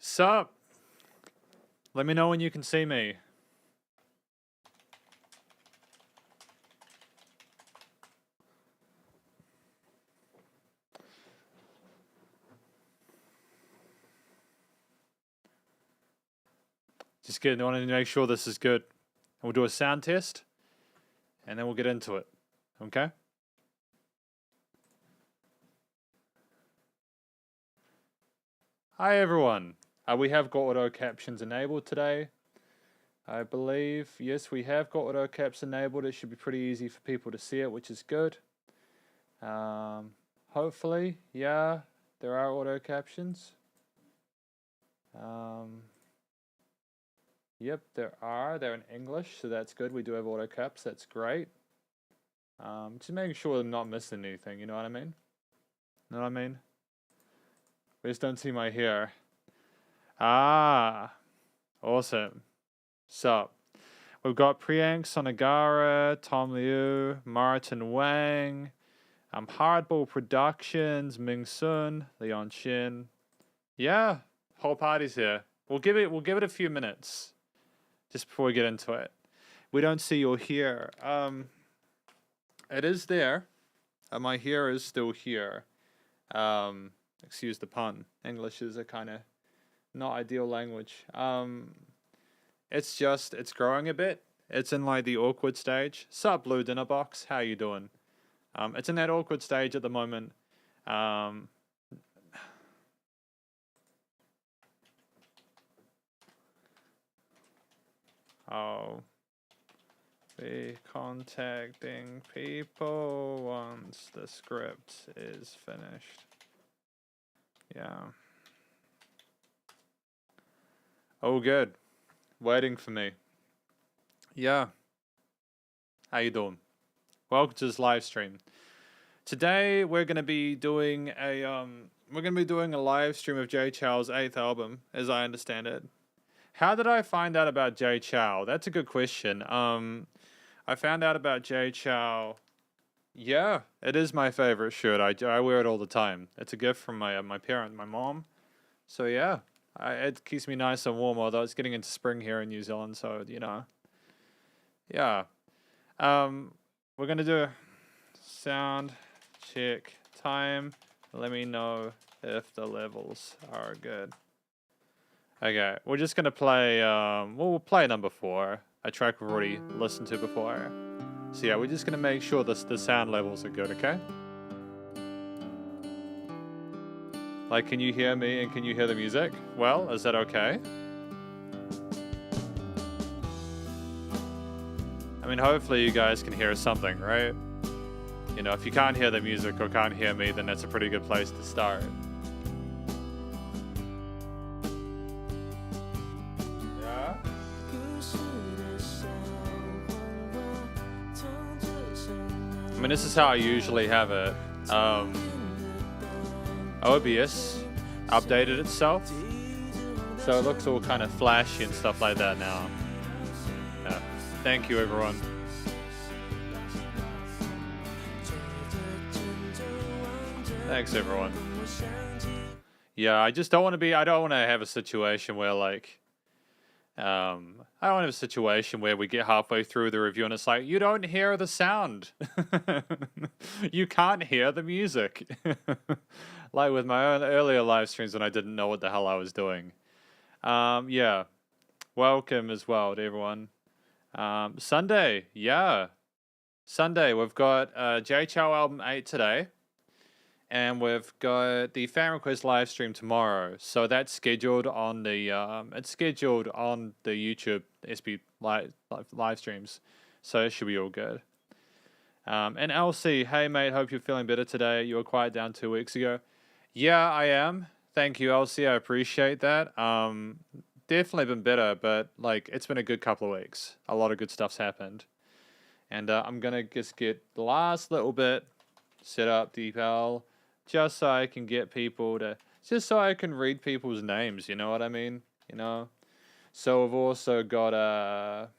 Sup? Let me know when you can see me. Just kidding, I wanted to make sure this is good. We'll do a sound test, and then we'll get into it, okay? Hi everyone. We have got auto captions enabled today. I believe, yes, we have got auto caps enabled. It should be pretty easy for people to see it, which is good. Hopefully, yeah, there are auto captions. Yep, there are. They're in English, so that's good. We do have auto caps. That's great. Just making sure I'm not missing anything. You know what I mean? Know what I mean? We just don't see my hair. Ah, awesome. So, we've got Priyank Sonagara, Tom Liu, Martin Wang, Hardball Productions, Ming Sun, Leon Shin. Yeah, whole party's here. We'll give it a few minutes, just before we get into it. We don't see your hair. It is there. My hair is still here. Excuse the pun. English is a kind of not ideal language. It's growing a bit. It's in like the awkward stage. Sup, Blue Dinner Box? How you doing? It's in that awkward stage at the moment. I'll be contacting people once the script is finished. Yeah. Oh, good. Waiting for me. Yeah. How you doing? Welcome to this live stream. Today we're gonna be doing a live stream of Jay Chou's 8th album, as I understand it. How did I find out about Jay Chou? That's a good question. I found out about Jay Chou. Yeah, it is my favorite shirt. I wear it all the time. It's a gift from my my mom. So yeah, it keeps me nice and warm. Although it's getting into spring here in New Zealand, so you know. Yeah. We're gonna do a sound check time. Let me know if the levels are good. Okay, we're just gonna play. We'll play number 4, a track we've already listened to before. So yeah, we're just gonna make sure the sound levels are good. Okay. Like, can you hear me and can you hear the music? Well, is that okay? I mean, hopefully you guys can hear something, right? You know, if you can't hear the music or can't hear me, then that's a pretty good place to start. Yeah? I mean, this is how I usually have it. OBS updated itself, so it looks all kind of flashy and stuff like that now. Yeah. Thank you, everyone. Thanks, everyone. Yeah, I just don't want to be. I don't want to have a situation where like, I don't want to have a situation where we get halfway through the review and it's like, you don't hear the sound. You can't hear the music. Like with my own earlier live streams when I didn't know what the hell I was doing. Yeah. Welcome as well to everyone. Sunday, yeah. Sunday, we've got Jay Chou album 8 today. And we've got the fan request live stream tomorrow. So that's scheduled on the YouTube SB live streams. So it should be all good. And LC, hey mate, hope you're feeling better today. You were quiet down 2 weeks ago. Yeah, I am. Thank you, LC. I appreciate that. Definitely been better, but like it's been a good couple of weeks. A lot of good stuff's happened. And I'm gonna just get the last little bit set up, DeepL, just so I can get people to, just so I can read people's names, you know what I mean? You know? So we've also got,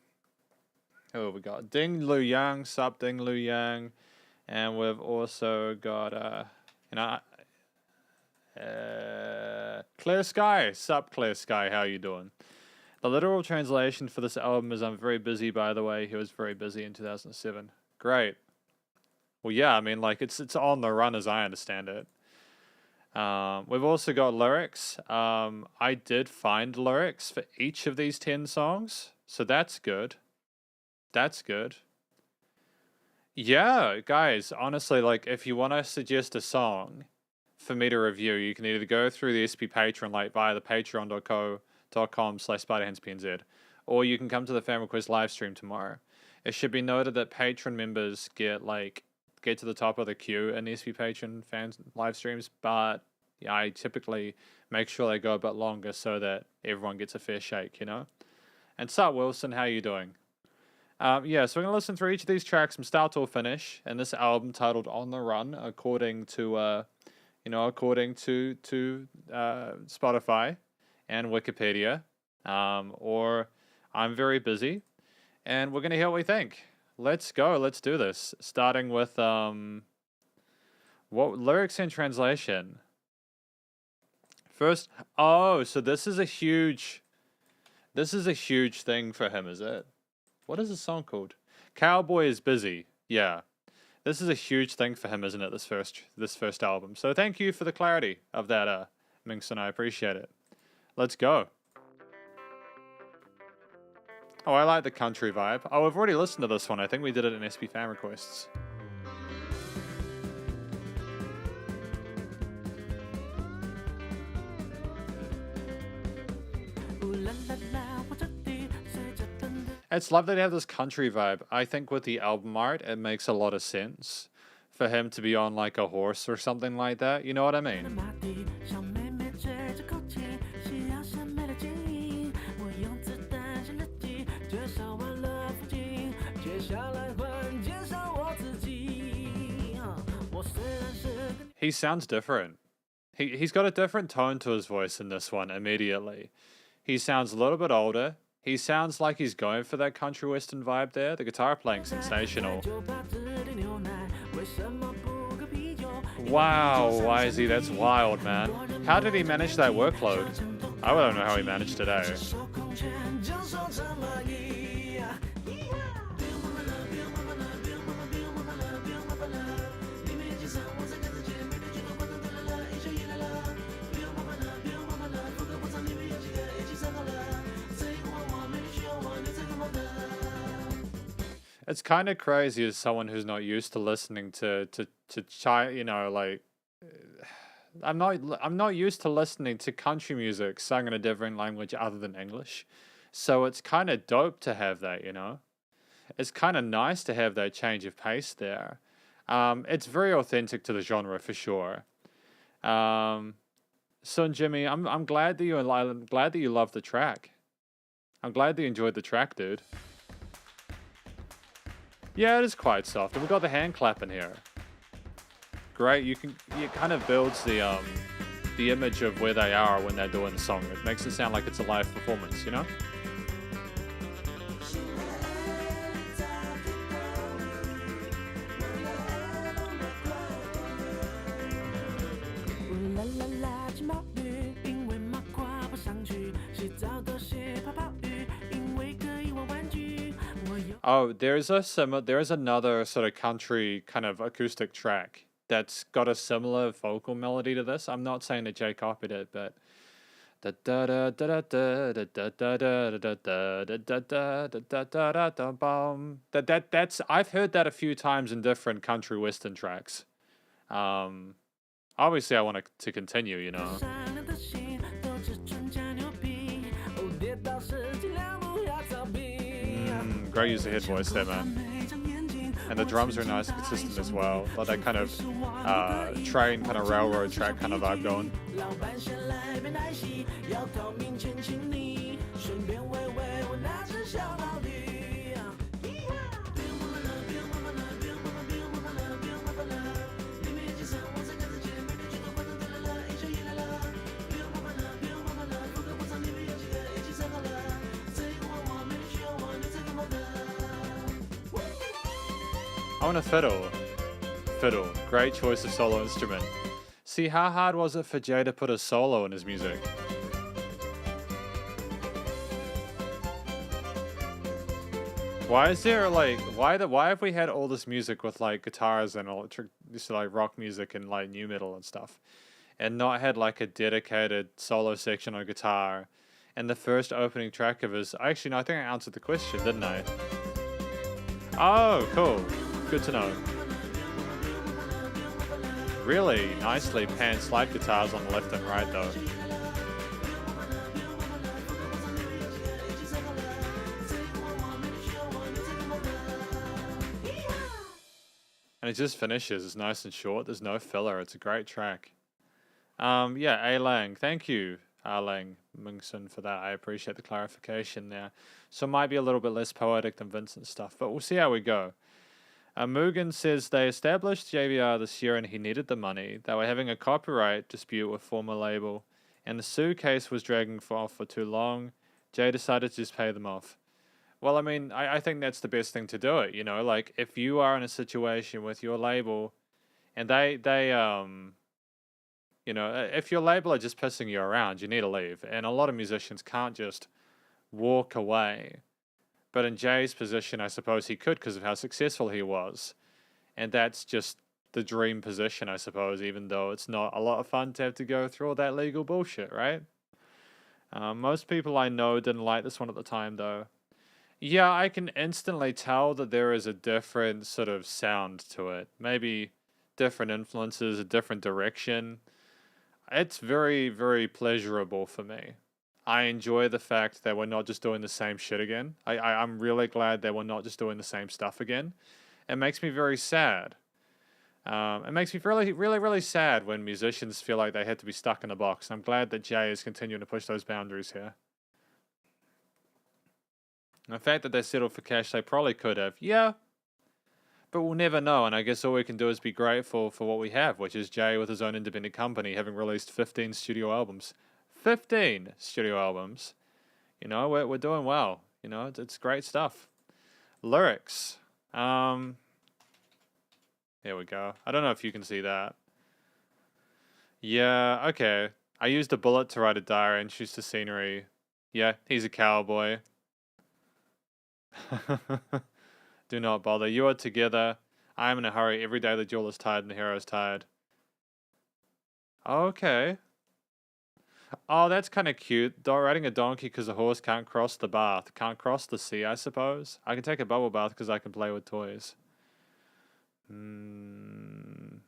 who have we got? Ding Lu Yang, sup Ding Lu Yang. And we've also got, Clear Sky. Sup, Clear Sky. How you doing? The literal translation for this album is I'm very busy, by the way. He was very busy in 2007. Great. Well, yeah, I mean, like, it's on the run as I understand it. We've also got lyrics. I did find lyrics for each of these 10 songs, so that's good. That's good. Yeah, guys, honestly, like, if you want to suggest a song for me to review, you can either go through the SP Patreon, like, via the patreon.com/SpiderhandsPNZ, or you can come to the fan request live stream tomorrow. It should be noted that Patreon members get to the top of the queue in SP Patreon fans live streams, but yeah, I typically make sure they go a bit longer so that everyone gets a fair shake, you know? And sup, Wilson, how you doing? Yeah, so we're going to listen through each of these tracks from start to finish in this album titled On the Run, according to Spotify and Wikipedia, or I'm very busy, and we're going to hear what we think. Let's go. Let's do this. Starting with what lyrics and translation. First, oh, so this is a huge thing for him, is it? What is the song called? Cowboy is busy. Yeah, this is a huge thing for him, isn't it? This first album. So thank you for the clarity of that, Mingson. I appreciate it. Let's go. Oh, I like the country vibe. Oh, I've already listened to this one. I think we did it in SP Fan Requests. It's lovely to have this country vibe. I think with the album art, it makes a lot of sense for him to be on like a horse or something like that. You know what I mean? He sounds different. He's got a different tone to his voice in this one immediately. He sounds a little bit older. He sounds like he's going for that country western vibe there. The guitar playing sensational. Wow, YZ, that's wild, man. How did he manage that workload? I don't know how he managed today. It's kind of crazy as someone who's not used to listening to you know, like I'm not used to listening to country music sung in a different language other than English. So it's kind of dope to have that, you know. It's kind of nice to have that change of pace there. It's very authentic to the genre for sure. Sun Jimmy, I'm glad that you love the track. I'm glad that you enjoyed the track, dude. Yeah, it is quite soft, and we've got the hand clap in here. Great, it kind of builds the image of where they are when they're doing the song. It makes it sound like it's a live performance, you know? Oh, there's another sort of country kind of acoustic track that's got a similar vocal melody to this. I'm not saying that Jay copied it, but that's I've heard that a few times in different country western tracks. Obviously I want to continue, you know. Great use of head voice there, man. And the drums are nice and consistent as well. Like that kind of train, kind of railroad track kind of vibe going. I want a fiddle. Fiddle. Great choice of solo instrument. See, how hard was it for Jay to put a solo in his music? Why is there like why have we had all this music with like guitars and electric, just like rock music and like new metal and stuff, and not had like a dedicated solo section on guitar? And the first opening track of his, actually no, I think I answered the question, didn't I? Oh, cool. Good to know. Really nicely panned slide guitars on the left and right though. And it just finishes. It's nice and short. There's no filler. It's a great track. Yeah, A Lang. Thank you, A Lang Mingson, for that. I appreciate the clarification there. So it might be a little bit less poetic than Vincent's stuff, but we'll see how we go. Mugen says they established JVR this year and he needed the money. They were having a copyright dispute with former label, and the suitcase was dragging off for too long. Jay decided to just pay them off. Well, I mean, I think that's the best thing to do it, you know, like if you are in a situation with your label and you know, if your label are just pissing you around, you need to leave. And a lot of musicians can't just walk away. But in Jay's position, I suppose he could because of how successful he was. And that's just the dream position, I suppose, even though it's not a lot of fun to have to go through all that legal bullshit, right? Most people I know didn't like this one at the time, though. Yeah, I can instantly tell that there is a different sort of sound to it. Maybe different influences, a different direction. It's very, very pleasurable for me. I enjoy the fact that we're not just doing the same shit again. I'm really glad that we're not just doing the same stuff again. It makes me very sad. It makes me really, really, really sad when musicians feel like they had to be stuck in a box. I'm glad that Jay is continuing to push those boundaries here. The fact that they settled for cash, they probably could have. Yeah. But we'll never know, and I guess all we can do is be grateful for what we have, which is Jay with his own independent company, having released 15 studio albums. 15 studio albums. You know, we're doing well. You know, it's great stuff. Lyrics. Here we go. I don't know if you can see that. Yeah, okay. I used a bullet to write a diary and choose the scenery. Yeah, he's a cowboy. Do not bother. You are together. I am in a hurry. Every day the jewel is tired and the hero is tired. Okay. Oh, that's kind of cute. Riding a donkey because the horse can't cross the bath. Can't cross the sea, I suppose. I can take a bubble bath because I can play with toys. Hmm.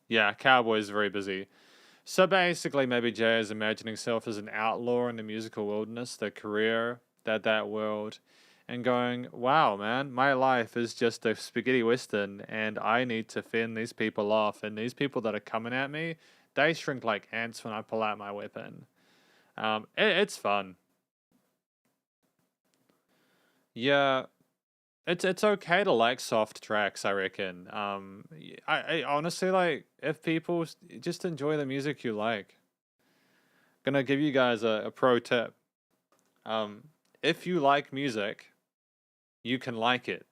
Yeah, Cowboy is very busy. So basically, maybe Jay is imagining himself as an outlaw in the musical wilderness, the career, that world, and going, wow, man, my life is just a spaghetti western, and I need to fend these people off, and these people that are coming at me, they shrink like ants when I pull out my weapon. It's fun. Yeah, it's okay to like soft tracks, I reckon. I honestly like if people just enjoy the music you like. Gonna give you guys a pro tip. If you like music, you can like it.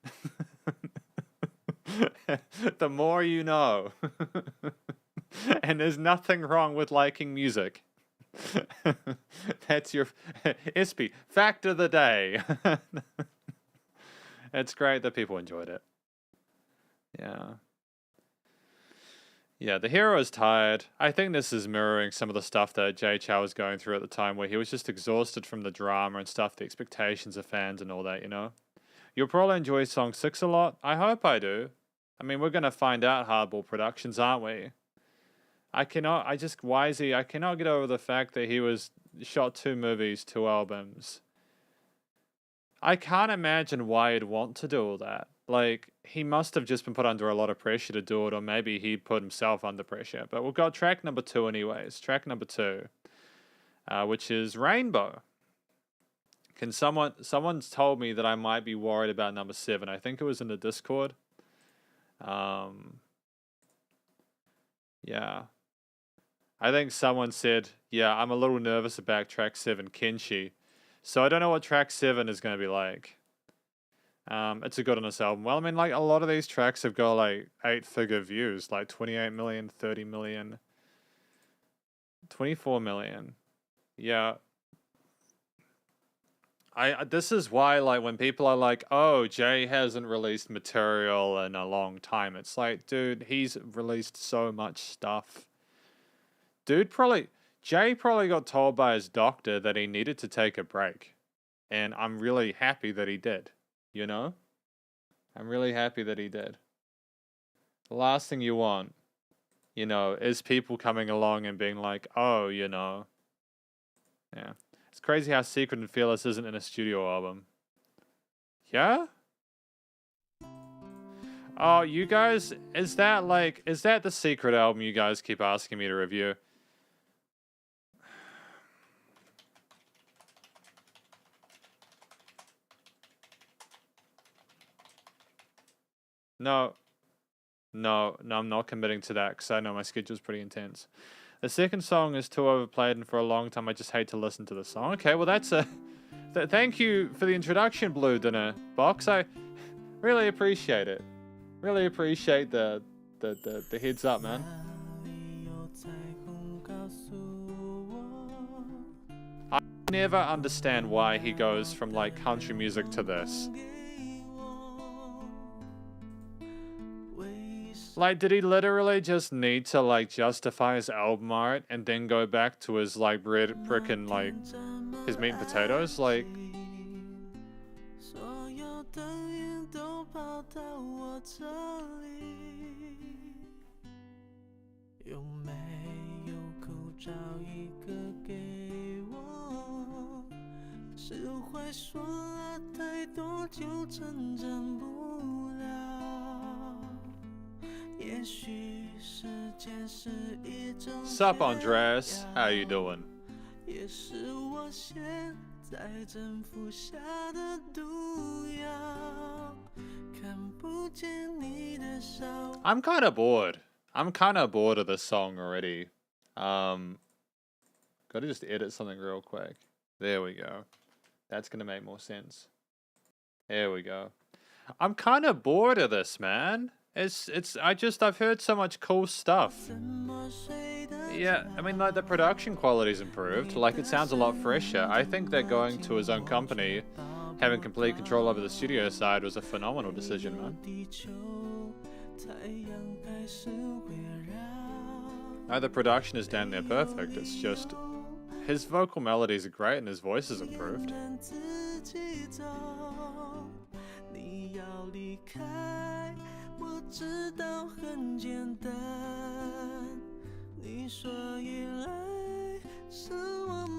The more you know. And there's nothing wrong with liking music. That's your Ispy fact of the day. It's great that people enjoyed it. Yeah. Yeah, the hero is tired. I think this is mirroring some of the stuff that Jay Chou was going through at the time, where he was just exhausted from the drama and stuff, the expectations of fans and all that, you know? You'll probably enjoy song 6 a lot. I hope I do. I mean, we're going to find out Hardball Productions, aren't we? I cannot get over the fact that he was shot 2 movies, 2 albums. I can't imagine why he'd want to do all that. Like, he must have just been put under a lot of pressure to do it, or maybe he put himself under pressure. But we've got track number 2 anyways. Track number 2, which is Rainbow. Someone's told me that I might be worried about number 7. I think it was in the Discord. Yeah. I think someone said, yeah, I'm a little nervous about track 7, Kenshi. So I don't know what track 7 is going to be like. It's a good on this album. Well, I mean, like, a lot of these tracks have got, like, 8-figure views. Like, 28 million, 30 million, 24 million. Yeah. This is why, like, when people are like, oh, Jay hasn't released material in a long time. It's like, dude, he's released so much stuff. Jay probably got told by his doctor that he needed to take a break. And I'm really happy that he did, you know? I'm really happy that he did. The last thing you want, you know, is people coming along and being like, oh, you know. Yeah. It's crazy how Secret and Fearless isn't in a studio album. Yeah? Oh, you guys, is that the Secret album you guys keep asking me to review? No, I'm not committing to that because I know my schedule's pretty intense. The second song is too overplayed and for a long time I just hate to listen to the song. Okay, well that's a... thank you for the introduction, Blue Dinner Box. I really appreciate it. Really appreciate the heads up, man. I never understand why he goes from like country music to this. Like, did he literally just need to, like, justify his album art and then go back to his, like, bread, brick, and, like, his meat and potatoes? Like... Sup, Andres? How you doing? I'm kind of bored. I'm kind of bored of this song already. Gotta just edit something real quick. There we go. That's gonna make more sense. There we go. I'm kind of bored of this, man. I've heard so much cool stuff. Yeah, I mean, like, the production quality's improved. Like, it sounds a lot fresher. I think that going to his own company, having complete control over the studio side, was a phenomenal decision, man. No, the production is damn near perfect. It's just, his vocal melodies are great and his voice is improved.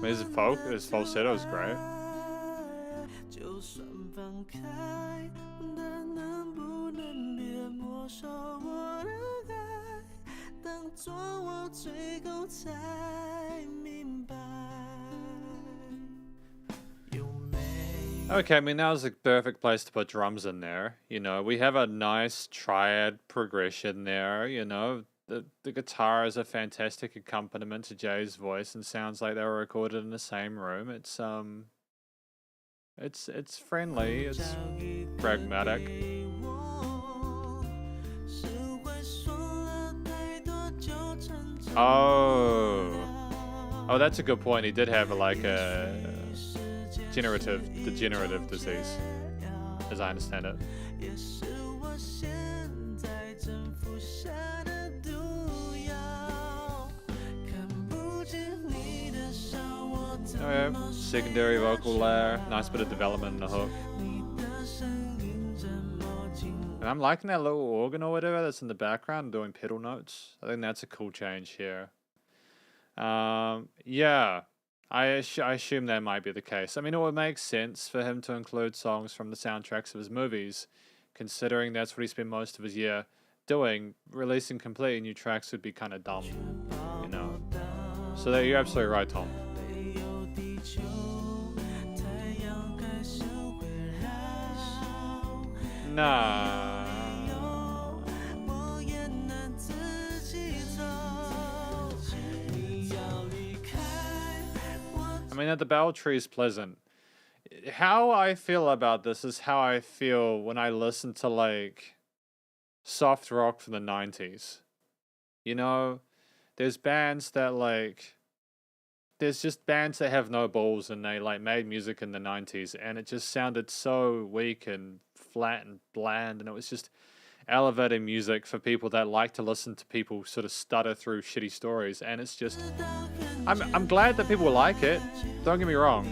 His falsetto is great. Okay, I mean, that was the perfect place to put drums in there. You know, we have a nice triad progression there, you know. The guitar is a fantastic accompaniment to Jay's voice and sounds like they were recorded in the same room. It's friendly, it's pragmatic. Oh, that's a good point. He did have like a degenerative disease, as I understand it. Oh yeah, secondary vocal layer, nice bit of development in the hook. And I'm liking that little organ or whatever that's in the background doing pedal notes. I think that's a cool change here. Yeah, I assume that might be the case. I mean, it would make sense for him to include songs from the soundtracks of his movies, considering that's what he spent most of his year doing. Releasing completely new tracks would be kind of dumb, you know. So you're absolutely right, Tom. Nah. mean, the bell tree is pleasant. How I feel about this is how I feel when I listen to like soft rock from the 90s. You know, there's bands that like there's just bands that have no balls and they like made music in the 90s and it just sounded so weak and flat and bland and it was just elevating music for people that like to listen to people sort of stutter through shitty stories and it's just I'm glad that people like it. Don't get me wrong.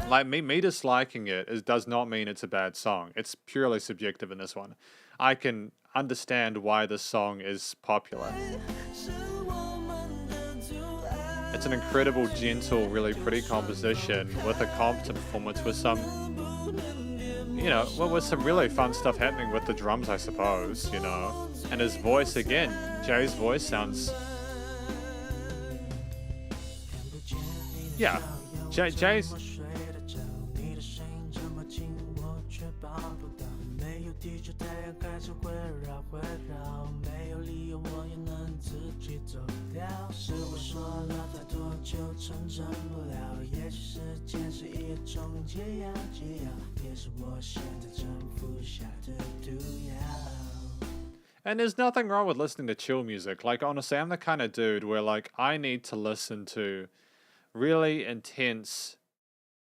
Like me disliking it does not mean it's a bad song. It's purely subjective in this one. I can understand why this song is popular. It's an incredible, gentle, really pretty composition with a competent performance with some, you know, with some really fun stuff happening with the drums, I suppose, you know. And his voice, again, Jay's voice sounds... Yeah, Jay's... And there's nothing wrong with listening to chill music. Like, honestly, I'm the kind of dude where, like, I need to listen to really intense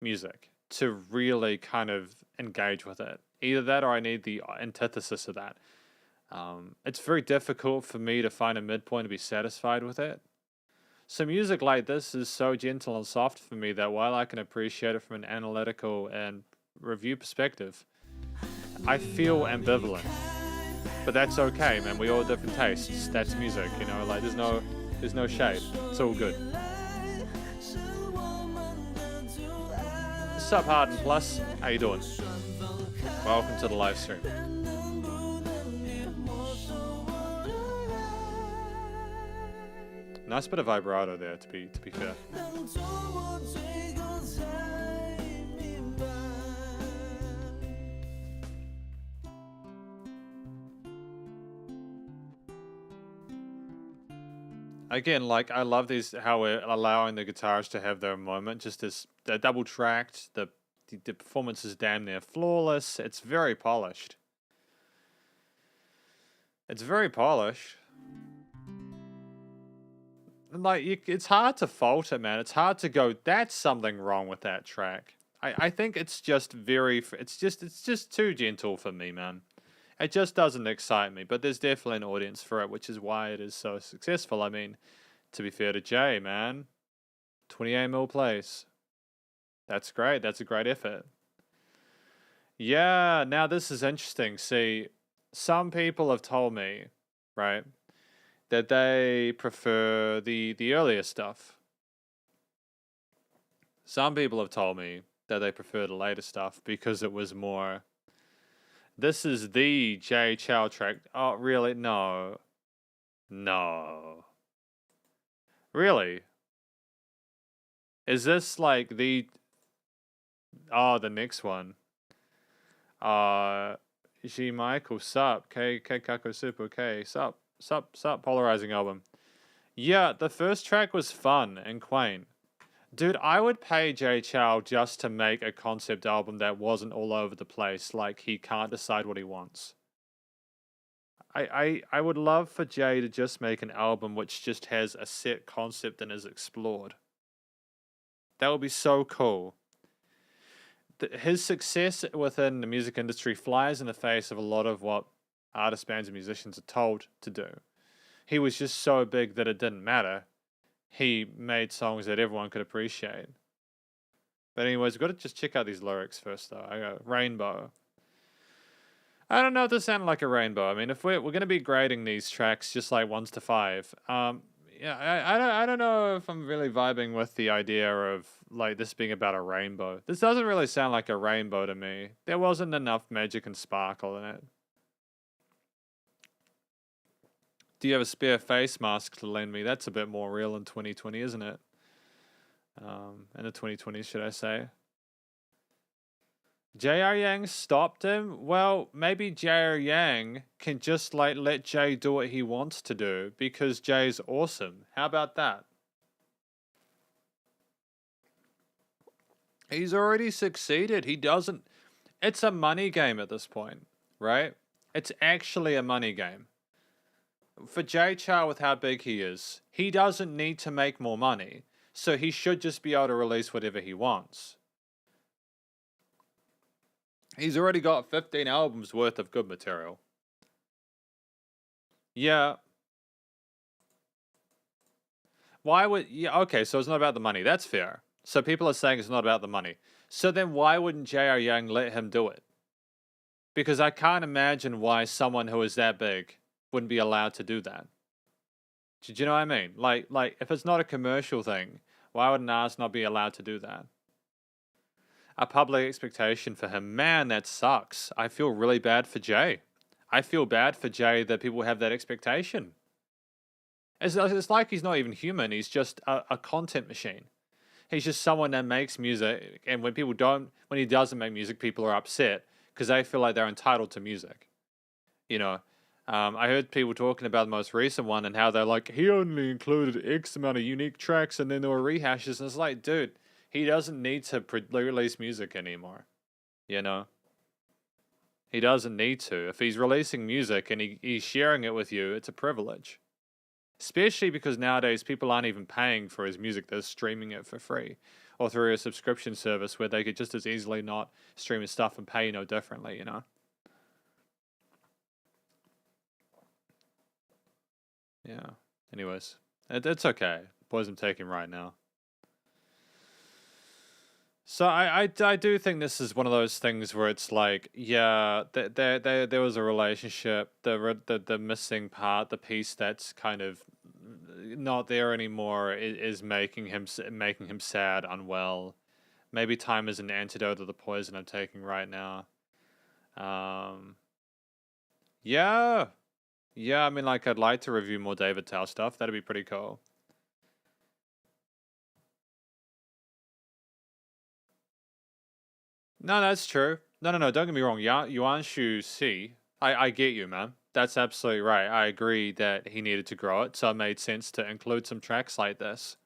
music to really kind of engage with it. Either that or I need the antithesis of that. It's very difficult for me to find a midpoint to be satisfied with it. So music like this is so gentle and soft for me that while I can appreciate it from an analytical and review perspective, I feel ambivalent. But that's okay, man. We all have different tastes. That's music, you know. Like there's no shade. It's all good. Sup, Harden Plus? How you doing? Welcome to the live stream. Nice bit of vibrato there, to be fair. Again, like I love these how we're allowing the guitars to have their moment. Just as they're double tracked, the performance is damn near flawless. It's very polished. It's very polished. Like it's hard to fault it, man. It's hard to go, that's something wrong with that track. I think it's just it's just too gentle for me, man. It just doesn't excite me, but there's definitely an audience for it, which is why it is so successful. I mean, to be fair to Jay, man, 28 mil plays. That's great. That's a great effort. Yeah, now this is interesting. See, some people have told me, right, that they prefer the earlier stuff. Some people have told me that they prefer the later stuff because it was more... This is the Jay Chou track. Oh, really? No. No. Really? Is this like the... Oh, the next one. G Michael, sup. K Kako Super, okay. Sup, Polarizing album. Yeah, the first track was fun and quaint. Dude, I would pay Jay Chou just to make a concept album that wasn't all over the place, like he can't decide what he wants. I would love for Jay to just make an album which just has a set concept and is explored. That would be so cool. His success within the music industry flies in the face of a lot of what artists, bands, and musicians are told to do. He was just so big that it didn't matter. He made songs that everyone could appreciate. But anyways, we've got to just check out these lyrics first, though. I got Rainbow. I don't know if this sounded like a rainbow. I mean, if we're going to be grading these tracks just like 1s to 5, yeah, I don't know if I'm really vibing with the idea of like this being about a rainbow. This doesn't really sound like a rainbow to me. There wasn't enough magic and sparkle in it. Do you have a spare face mask to lend me? That's a bit more real in 2020, isn't it? In the 2020s, should I say? J.R. Yang stopped him? Well, maybe J.R. Yang can just like let Jay do what he wants to do because Jay's awesome. How about that? He's already succeeded. He doesn't. It's a money game at this point, right? It's actually a money game. For Jay Chou, with how big he is, he doesn't need to make more money. So he should just be able to release whatever he wants. He's already got 15 albums worth of good material. Yeah. Why would... Yeah, okay, so it's not about the money. That's fair. So people are saying it's not about the money. So then why wouldn't J.R. Young let him do it? Because I can't imagine why someone who is that big wouldn't be allowed to do that. Do you know what I mean? Like if it's not a commercial thing, why would an artist not be allowed to do that? A public expectation for him. Man, that sucks. I feel really bad for Jay. I feel bad for Jay that people have that expectation. It's like he's not even human. He's just a content machine. He's just someone that makes music, and when he doesn't make music, people are upset because they feel like they're entitled to music. You know, I heard people talking about the most recent one and how they're like, he only included X amount of unique tracks and then there were rehashes. And it's like, dude, he doesn't need to release music anymore. You know? He doesn't need to. If he's releasing music and he's sharing it with you, it's a privilege. Especially because nowadays people aren't even paying for his music. They're streaming it for free. Or through a subscription service where they could just as easily not stream his stuff and pay no differently, you know? Yeah. Anyways, it's okay. Boys, I'm taking right now. So I do think this is one of those things where it's like, yeah, there was a relationship, the missing part, the piece that's kind of not there anymore is making him sad, unwell. Maybe time is an antidote to the poison I'm taking right now. Yeah. Yeah, I mean, like, I'd like to review more David Tao stuff. That'd be pretty cool. No, that's true. No, don't get me wrong. Yuan Shu Si, I get you, man. That's absolutely right. I agree that he needed to grow it, so it made sense to include some tracks like this.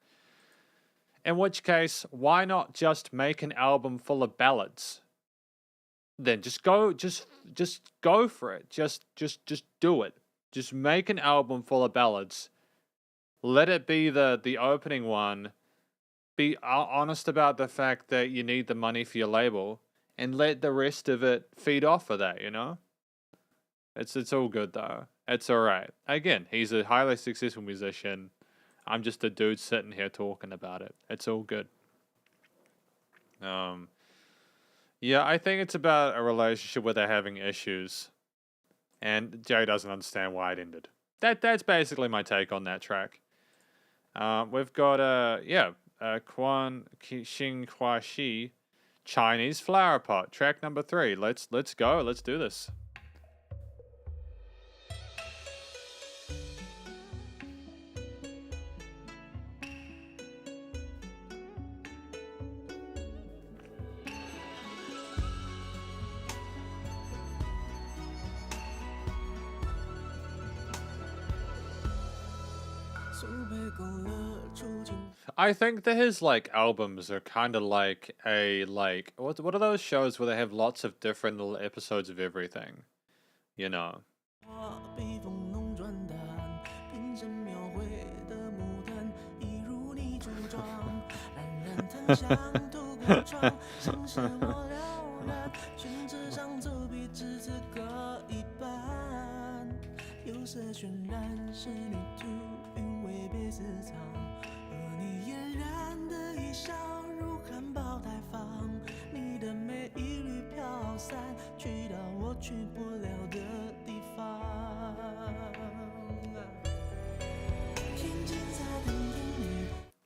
In which case, why not just make an album full of ballads? Then just go for it. Just do it. Just make an album full of ballads. Let it be the opening one. Be honest about the fact that you need the money for your label, and let the rest of it feed off of that, you know? It's all good though. It's alright. Again, he's a highly successful musician. I'm just a dude sitting here talking about it. It's all good. Yeah, I think it's about a relationship where they're having issues. And Jay doesn't understand why it ended. That's basically my take on that track. We've got Quan Xing Hua Shi, Chinese Flower Pot, track number 3. Let's go. Let's do this. I think that his like albums are kind of like a what are those shows where they have lots of different little episodes of everything, you know?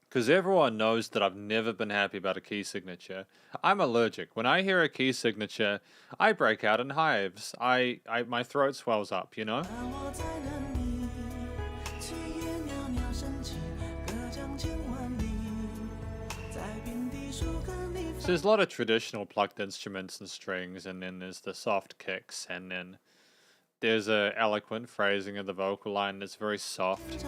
Because everyone knows that I've never been happy about a key signature. I'm allergic. When I hear a key signature, I break out in hives. My throat swells up, you know? So there's a lot of traditional plucked instruments and strings, and then there's the soft kicks, and then there's a eloquent phrasing of the vocal line that's very soft.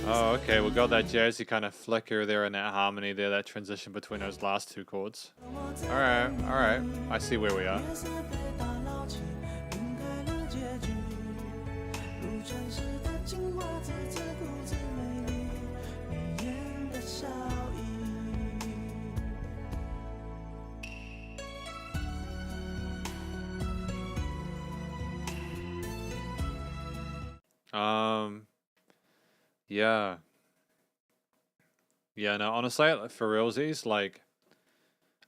Oh, okay, we got that jazzy kind of flicker there and that harmony there, that transition between those last two chords. Alright, alright. I see where we are. Yeah. Yeah, no, honestly, for realsies, like,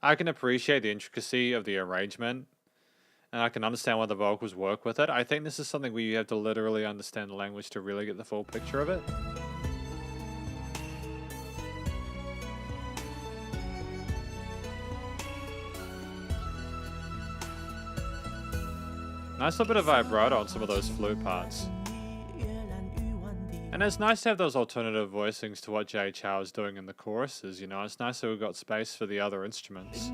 I can appreciate the intricacy of the arrangement, and I can understand why the vocals work with it. I think this is something where you have to literally understand the language to really get the full picture of it. Nice little bit of vibrato on some of those flute parts. And it's nice to have those alternative voicings to what Jay Chou is doing in the choruses, you know? It's nice that we've got space for the other instruments.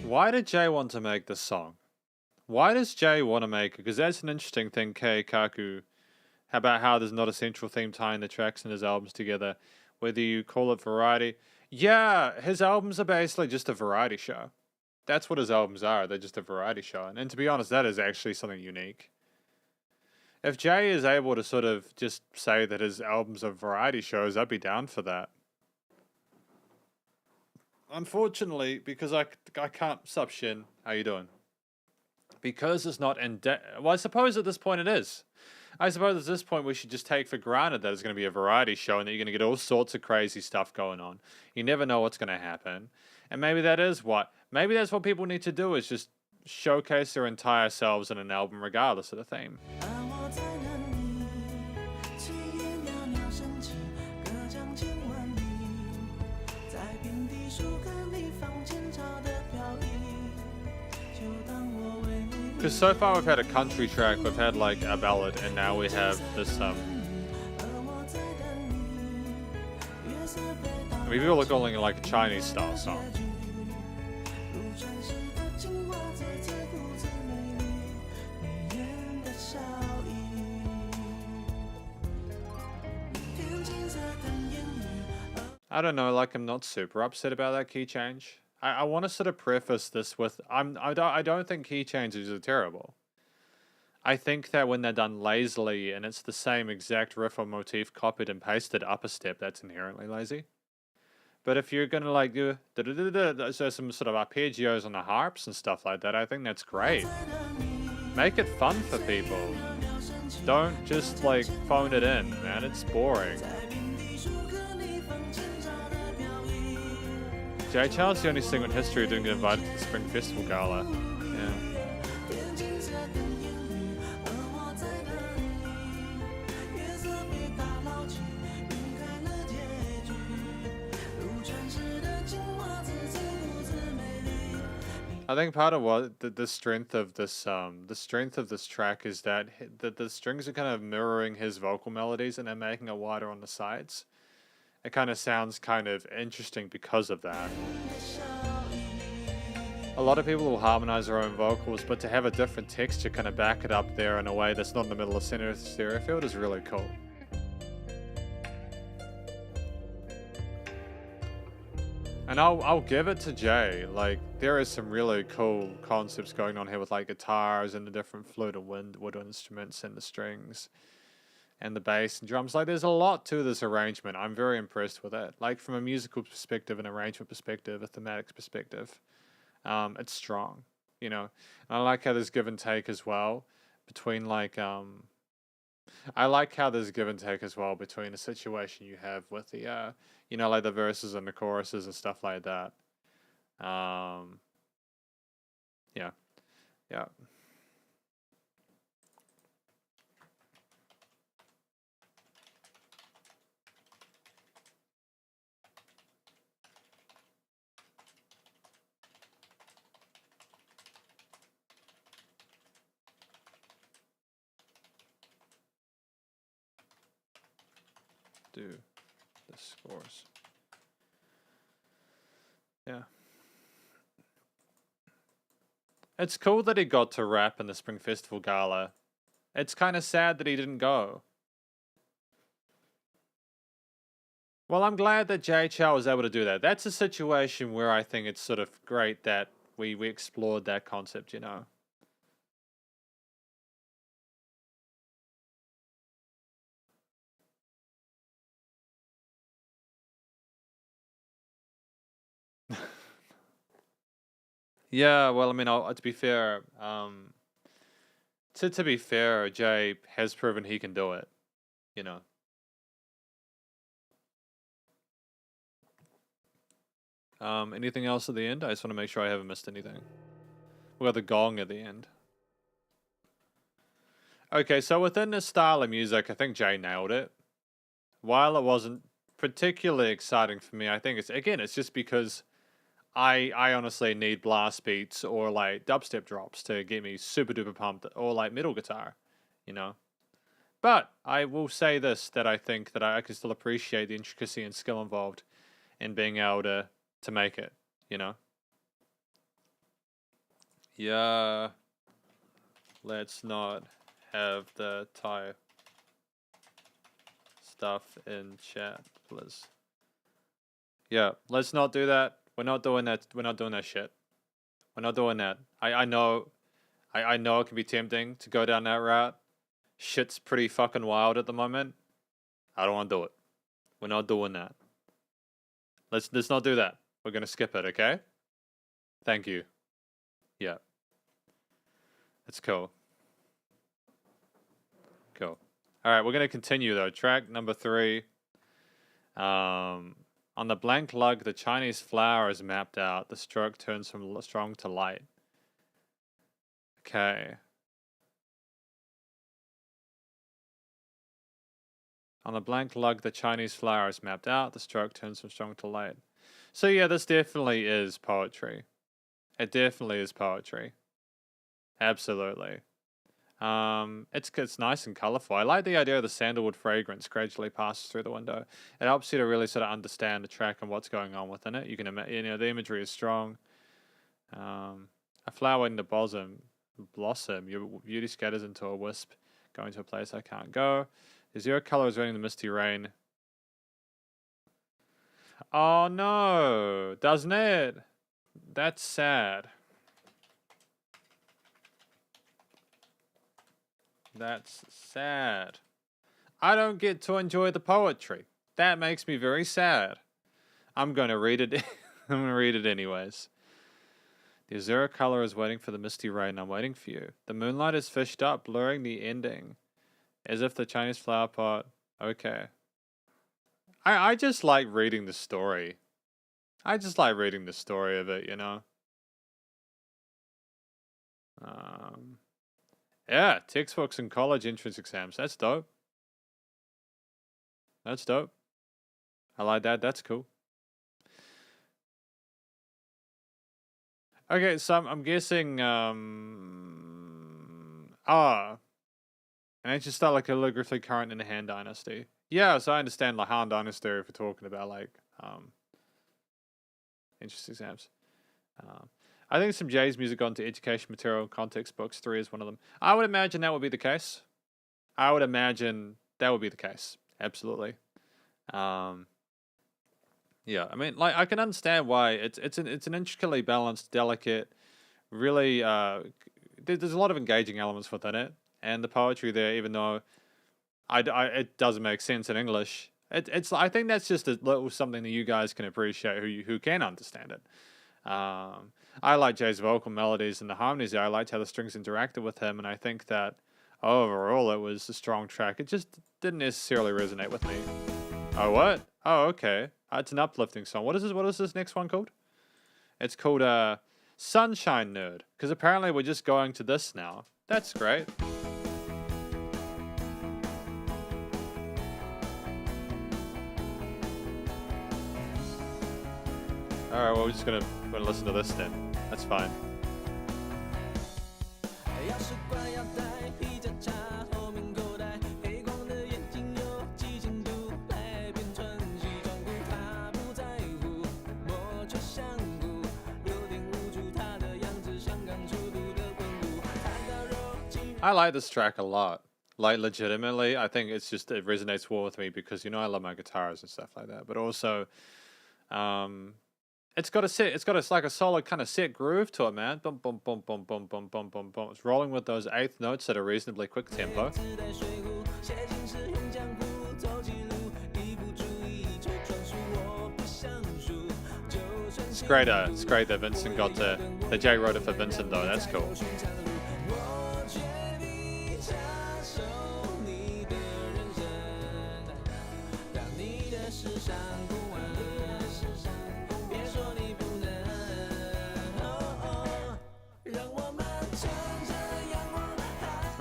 Why did Jay want to make this song? Why does Jay want to make it? Because that's an interesting thing, Kaku, about how there's not a central theme tying the tracks in his albums together, whether you call it variety. Yeah, his albums are basically just a variety show. That's what his albums are. They're just a variety show. And to be honest, that is actually something unique. If Jay is able to sort of just say that his albums are variety shows, I'd be down for that. Unfortunately, because I can't sub Shin. How you doing? Because it's not in well, I suppose at this point it is. I suppose at this point we should just take for granted that it's going to be a variety show and that you're going to get all sorts of crazy stuff going on. You never know what's going to happen. And maybe that's what people need to do, is just showcase their entire selves in an album regardless of the theme. Because so far we've had a country track, we've had like a ballad, and now we have this maybe we're calling it like a Chinese style song. I don't know, like I'm not super upset about that key change. I want to sort of preface this with I don't think key changes are terrible. I think that when they're done lazily and it's the same exact riff or motif copied and pasted up a step, that's inherently lazy. But if you're gonna like do so some sort of arpeggios on the harps and stuff like that, I think that's great. Make it fun for people. Don't just like phone it in, man. It's boring. Jay Chou's the only singer in history who didn't get invited to the Spring Festival Gala. Yeah. I think part of what the strength of this track is that the strings are kind of mirroring his vocal melodies and they're making it wider on the sides. It kind of sounds kind of interesting because of that. A lot of people will harmonize their own vocals, but to have a different texture kind of back it up there in a way that's not in the middle of center of the stereo field is really cool. And I'll give it to Jay. Like, there is some really cool concepts going on here with like guitars and the different flute and wood instruments and the strings and the bass and drums. Like, there's a lot to this arrangement. I'm very impressed with it. Like, from a musical perspective, an arrangement perspective, a thematic perspective, it's strong, you know. And I like how there's give and take as well between like I like how there's give and take as well between the situation you have with the you know, like the verses and the choruses and stuff like that. Yeah. Yeah. do the scores. Yeah. It's cool that he got to rap in the Spring Festival Gala. It's kind of sad that he didn't go. Well, I'm glad that Jay Chou was able to do that. That's a situation where I think it's sort of great that we explored that concept, you know. Yeah, well, I mean, to be fair, to be fair, Jay has proven he can do it, you know. Anything else at the end? I just want to make sure I haven't missed anything. We got the gong at the end. Okay, so within this style of music, I think Jay nailed it. While it wasn't particularly exciting for me, I think it's just because I honestly need blast beats or like dubstep drops to get me super duper pumped, or like metal guitar, you know. But I will say this, that I think that I can still appreciate the intricacy and skill involved in being able to make it, you know. Yeah. Let's not have the Thai stuff in chat, please. Yeah, let's not do that. We're not doing that. We're not doing that shit. We're not doing that. I know it can be tempting to go down that route. Shit's pretty fucking wild at the moment. I don't want to do it. We're not doing that. Let's not do that. We're gonna skip it, okay? Thank you. Yeah. That's cool. Cool. Alright, we're gonna continue though. Track number 3. On the blank lug, the Chinese flower is mapped out. The stroke turns from strong to light. Okay. On the blank lug, the Chinese flower is mapped out. The stroke turns from strong to light. So yeah, this definitely is poetry. It definitely is poetry. Absolutely. It's nice and colorful. I like the idea of the sandalwood fragrance gradually passes through the window. It helps you to really sort of understand the track and what's going on within it. You can imagine, the imagery is strong. A flower in the blossom. Your beauty scatters into a wisp, going to a place I can't go. The zero color is raining the misty rain. Oh no, doesn't it? That's sad. That's sad. I don't get to enjoy the poetry. That makes me very sad. I'm going to read it. I'm going to read it anyways. The azure color is waiting for the misty rain. I'm waiting for you. The moonlight is fished up, blurring the ending. As if the Chinese flower pot... Okay. I just like reading the story. I just like reading the story of it, you know? Yeah, textbooks and college entrance exams. That's dope. That's dope. I like that. That's cool. Okay, so I'm guessing, an ancient style of calligraphy current in the Han Dynasty. Yeah, so I understand like Han Dynasty if we're talking about like, entrance exams. I think some Jay's music got into education material and context books. 3 is one of them. I would imagine that would be the case. I would imagine that would be the case. Absolutely. Yeah, I mean, like I can understand why it's an intricately balanced, delicate, really. There's a lot of engaging elements within it, and the poetry there, even though it doesn't make sense in English. It's I think that's just a little something that you guys can appreciate who can understand it. I like Jay's vocal melodies and the harmonies there. I liked how the strings interacted with him, and I think that overall it was a strong track. It just didn't necessarily resonate with me. Oh, what? Oh, okay. It's an uplifting song. What is this next one called? It's called Sunshine Nerd, because apparently we're just going to this now. That's great. Alright, well, we're just gonna listen to this then. That's fine. I like this track a lot. Like, legitimately, I think it's just, it resonates well with me because, you know, I love my guitars and stuff like that. But also, it's got it's like a solid kind of set groove to it, man. Boom, boom, boom, boom, boom, boom, boom, boom, boom. It's rolling with those eighth notes at a reasonably quick tempo. It's great that Vincent got that Jay wrote it for Vincent though. That's cool.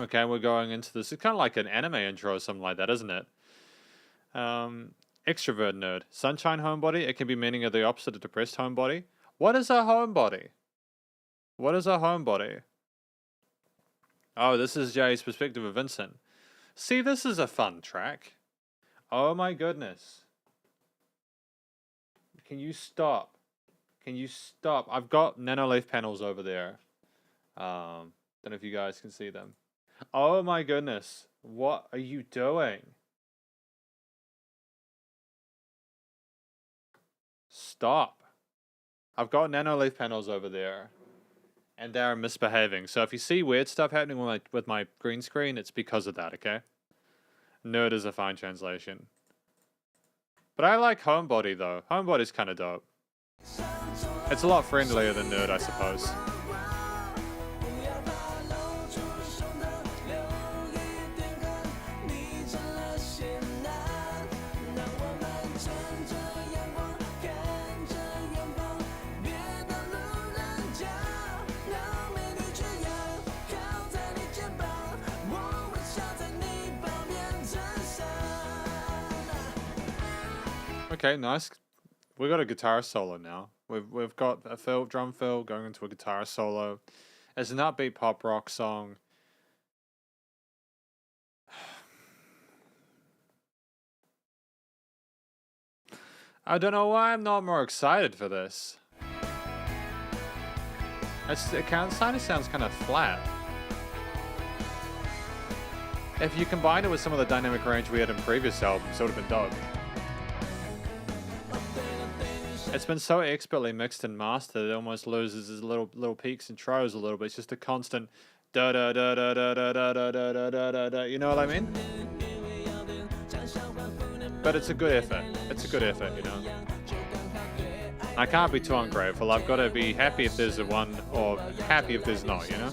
Okay, we're going into this. It's kind of like an anime intro or something like that, isn't it? Extrovert nerd. Sunshine homebody. It can be meaning of the opposite of depressed homebody. What is a homebody? What is a homebody? Oh, this is Jay's perspective of Vincent. See, this is a fun track. Oh my goodness. Can you stop? Can you stop? I've got nano leaf panels over there. Don't know if you guys can see them. Oh my goodness. What are you doing? Stop. I've got nano leaf panels over there. And they're misbehaving. So if you see weird stuff happening with my green screen, it's because of that, okay? Nerd is a fine translation. But I like homebody though. Homebody's kind of dope. It's a lot friendlier than nerd, I suppose. Okay, nice. We got a guitar solo now. We've got a drum fill going into a guitar solo. It's an upbeat pop rock song. I don't know why I'm not more excited for this. It kind of sounds kind of flat. If you combine it with some of the dynamic range we had in previous albums, it would have been dope. It's been so expertly mixed and mastered, it almost loses its little peaks and troughs a little bit. It's just a constant da da da da da da da da da da da da da. You know what I mean? But it's a good effort. It's a good effort, you know. I can't be too ungrateful. I've got to be happy if there's a one, or happy if there's not, you know.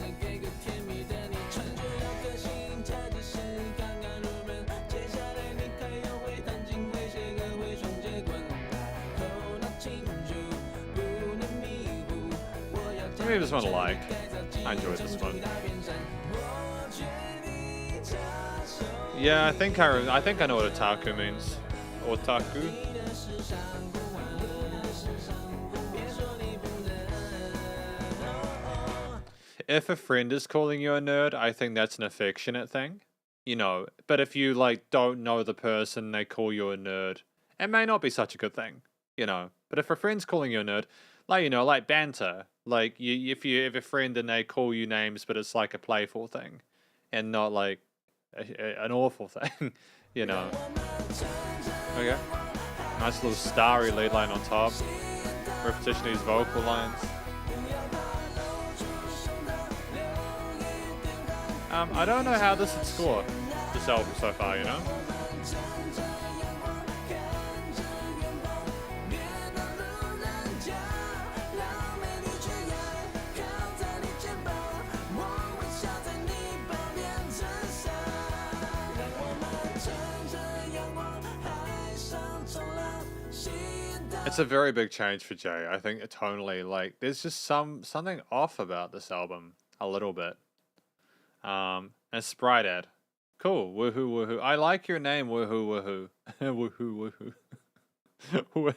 Maybe this one I like. I enjoyed this one. Yeah, I think I know what otaku means. Otaku. If a friend is calling you a nerd, I think that's an affectionate thing. You know, but if you like don't know the person, they call you a nerd, it may not be such a good thing. You know, but if a friend's calling you a nerd, like, you know, like banter. Like, if you have a friend and they call you names, but it's like a playful thing, and not like an awful thing, you know. Okay. Nice little starry lead line on top. Repetition of these vocal lines. I don't know how this would score, this album so far, you know. It's a very big change for Jay. I think tonally, like, there's just something off about this album a little bit. And Sprite ad. Cool. Woohoo woohoo. I like your name, woohoo woohoo. Woohoo woohoo.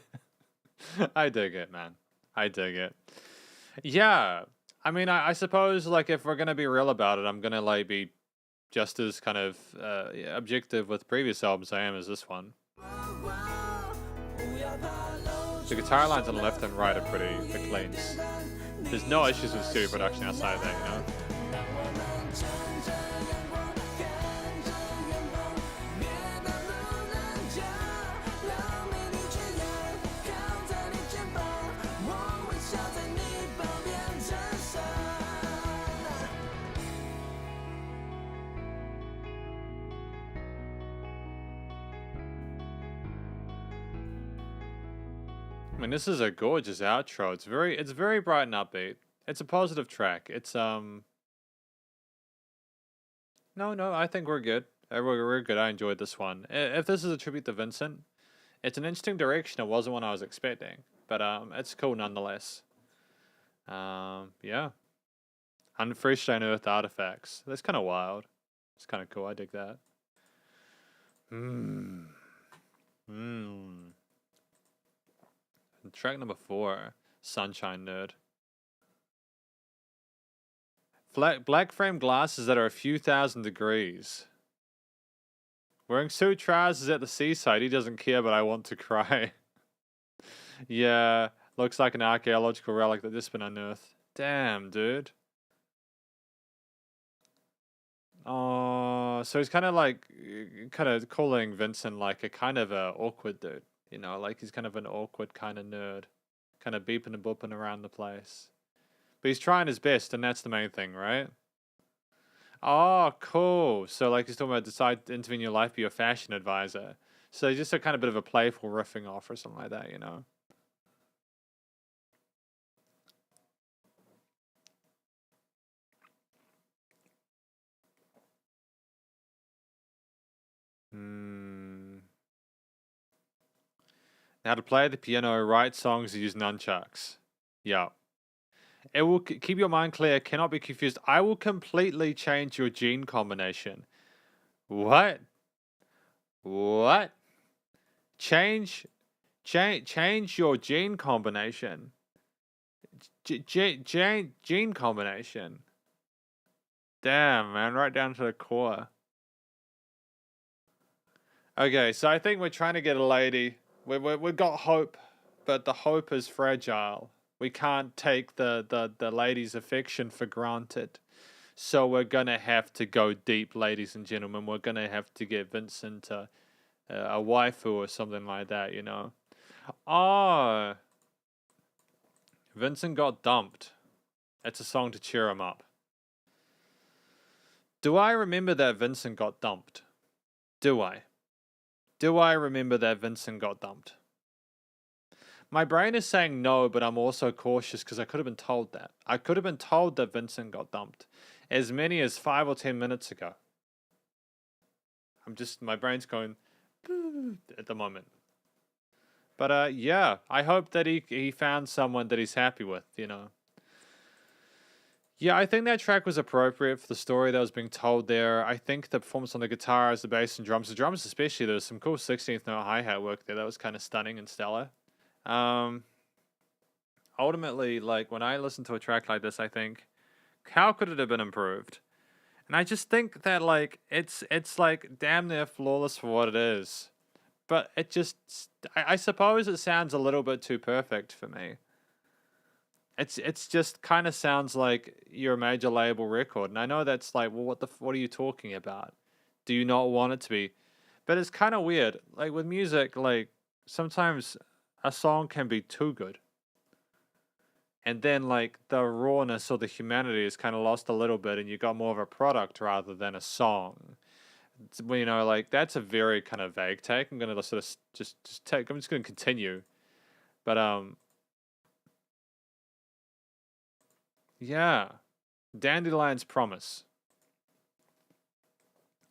I dig it, man. I dig it. Yeah. I mean, I suppose, like, if we're gonna be real about it, I'm gonna like be just as kind of objective with previous albums I am as this one. The guitar lines on the left and right are pretty cleans. There's no issues with studio production outside of that, you know? I mean, this is a gorgeous outro. It's very bright and upbeat. It's a positive track. It's no, I think we're good. We're good. I enjoyed this one. If this is a tribute to Vincent, it's an interesting direction. It wasn't what I was expecting, but it's cool nonetheless. Yeah. Unfresh unearthed artifacts. That's kind of wild. It's kind of cool. I dig that. Hmm. Hmm. Track number 4, Sunshine Nerd. Black frame glasses that are a few thousand degrees. Wearing suit trousers at the seaside. He doesn't care, but I want to cry. Yeah, looks like an archaeological relic that just been unearthed. Damn, dude. Oh, so he's kind of like, calling Vincent like a kind of a awkward dude. You know, like he's kind of an awkward kind of nerd. Kind of beeping and booping around the place. But he's trying his best, and that's the main thing, right? Oh, cool. So, like, he's talking about decide to intervene in your life, be your fashion advisor. So, just a kind of bit of a playful riffing off or something like that, you know? Hmm. How to play the piano, write songs, use nunchucks. Yeah. It will keep your mind clear, cannot be confused. I will completely change your gene combination. What? What? Change your gene combination. Gene combination. Damn, man, right down to the core. Okay, so I think we're trying to get a lady. We've got hope, but the hope is fragile. We can't take the lady's affection for granted. So we're gonna have to go deep, ladies and gentlemen. We're gonna have to get Vincent a waifu or something like that, you know. Oh, Vincent got dumped. It's a song to cheer him up. Do I remember that Vincent got dumped? Do I? Do I remember that Vincent got dumped? My brain is saying no, but I'm also cautious because I could have been told that. I could have been told that Vincent got dumped as many as 5 or 10 minutes ago. My brain's going at the moment. But yeah, I hope that he found someone that he's happy with, you know. Yeah, I think that track was appropriate for the story that was being told there. I think the performance on the guitars, the bass and drums, the drums especially, there was some cool 16th note hi-hat work there. That was kind of stunning and stellar. Ultimately, like, when I listen to a track like this, I think, how could it have been improved? And I just think that, like, it's like damn near flawless for what it is. But it just, I suppose it sounds a little bit too perfect for me. It's just kind of sounds like your major label record, and I know that's like, well, what are you talking about? Do you not want it to be? But it's kind of weird. Like with music, like sometimes a song can be too good, and then like the rawness or the humanity is kind of lost a little bit, and you got more of a product rather than a song. You know, like that's a very kind of vague take. I'm gonna sort of just take. I'm just gonna continue, but yeah. Dandelion's Promise.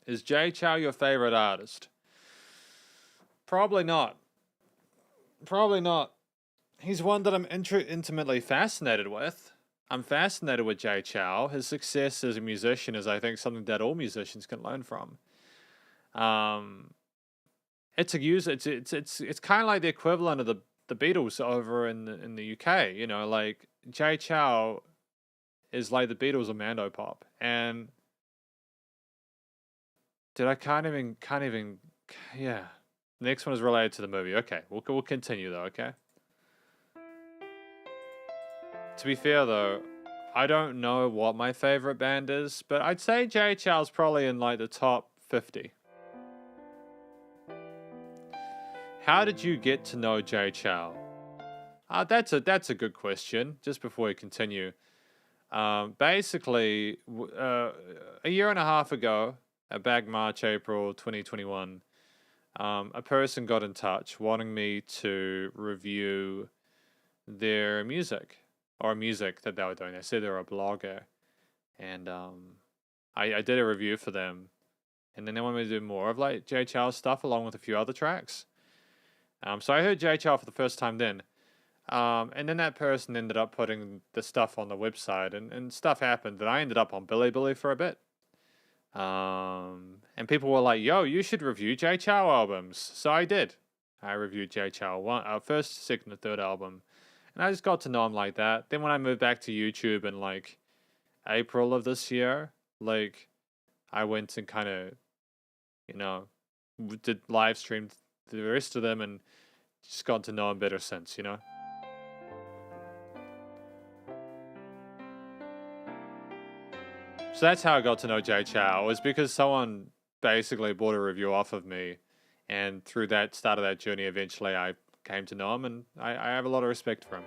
Is Jay Chou your favorite artist? Probably not. Probably not. He's one that I'm intimately fascinated with. I'm fascinated with Jay Chou. His success as a musician is, I think, something that all musicians can learn from. Um, it's it's kind of like the equivalent of the Beatles over in the UK. You know, like Jay Chou is like the Beatles of Mando pop, and dude, I can't even, yeah. Next one is related to the movie. Okay, we'll continue though. Okay. To be fair though, I don't know what my favorite band is, but I'd say Jay Chou's probably in like the top 50. How did you get to know Jay Chou? That's a good question. Just before we continue, basically, a year and a half ago, back March, April 2021, a person got in touch wanting me to review their music or music that they were doing. They said they were a blogger, and I did a review for them, and then they wanted me to do more of like Jay Chou's stuff along with a few other tracks. So I heard Jay Chou for the first time then. And then that person ended up putting the stuff on the website, and stuff happened that I ended up on Billy for a bit. And people were like, yo, you should review Jay Chou albums. So I did. I reviewed Jay Chou first, second, and third album. And I just got to know him like that. Then when I moved back to YouTube in like April of this year, like I went and kind of, you know, did live stream the rest of them and just got to know him better since, you know. So that's how I got to know Jay Chou, was because someone basically bought a review off of me, and through that start of that journey, eventually I came to know him, and I have a lot of respect for him.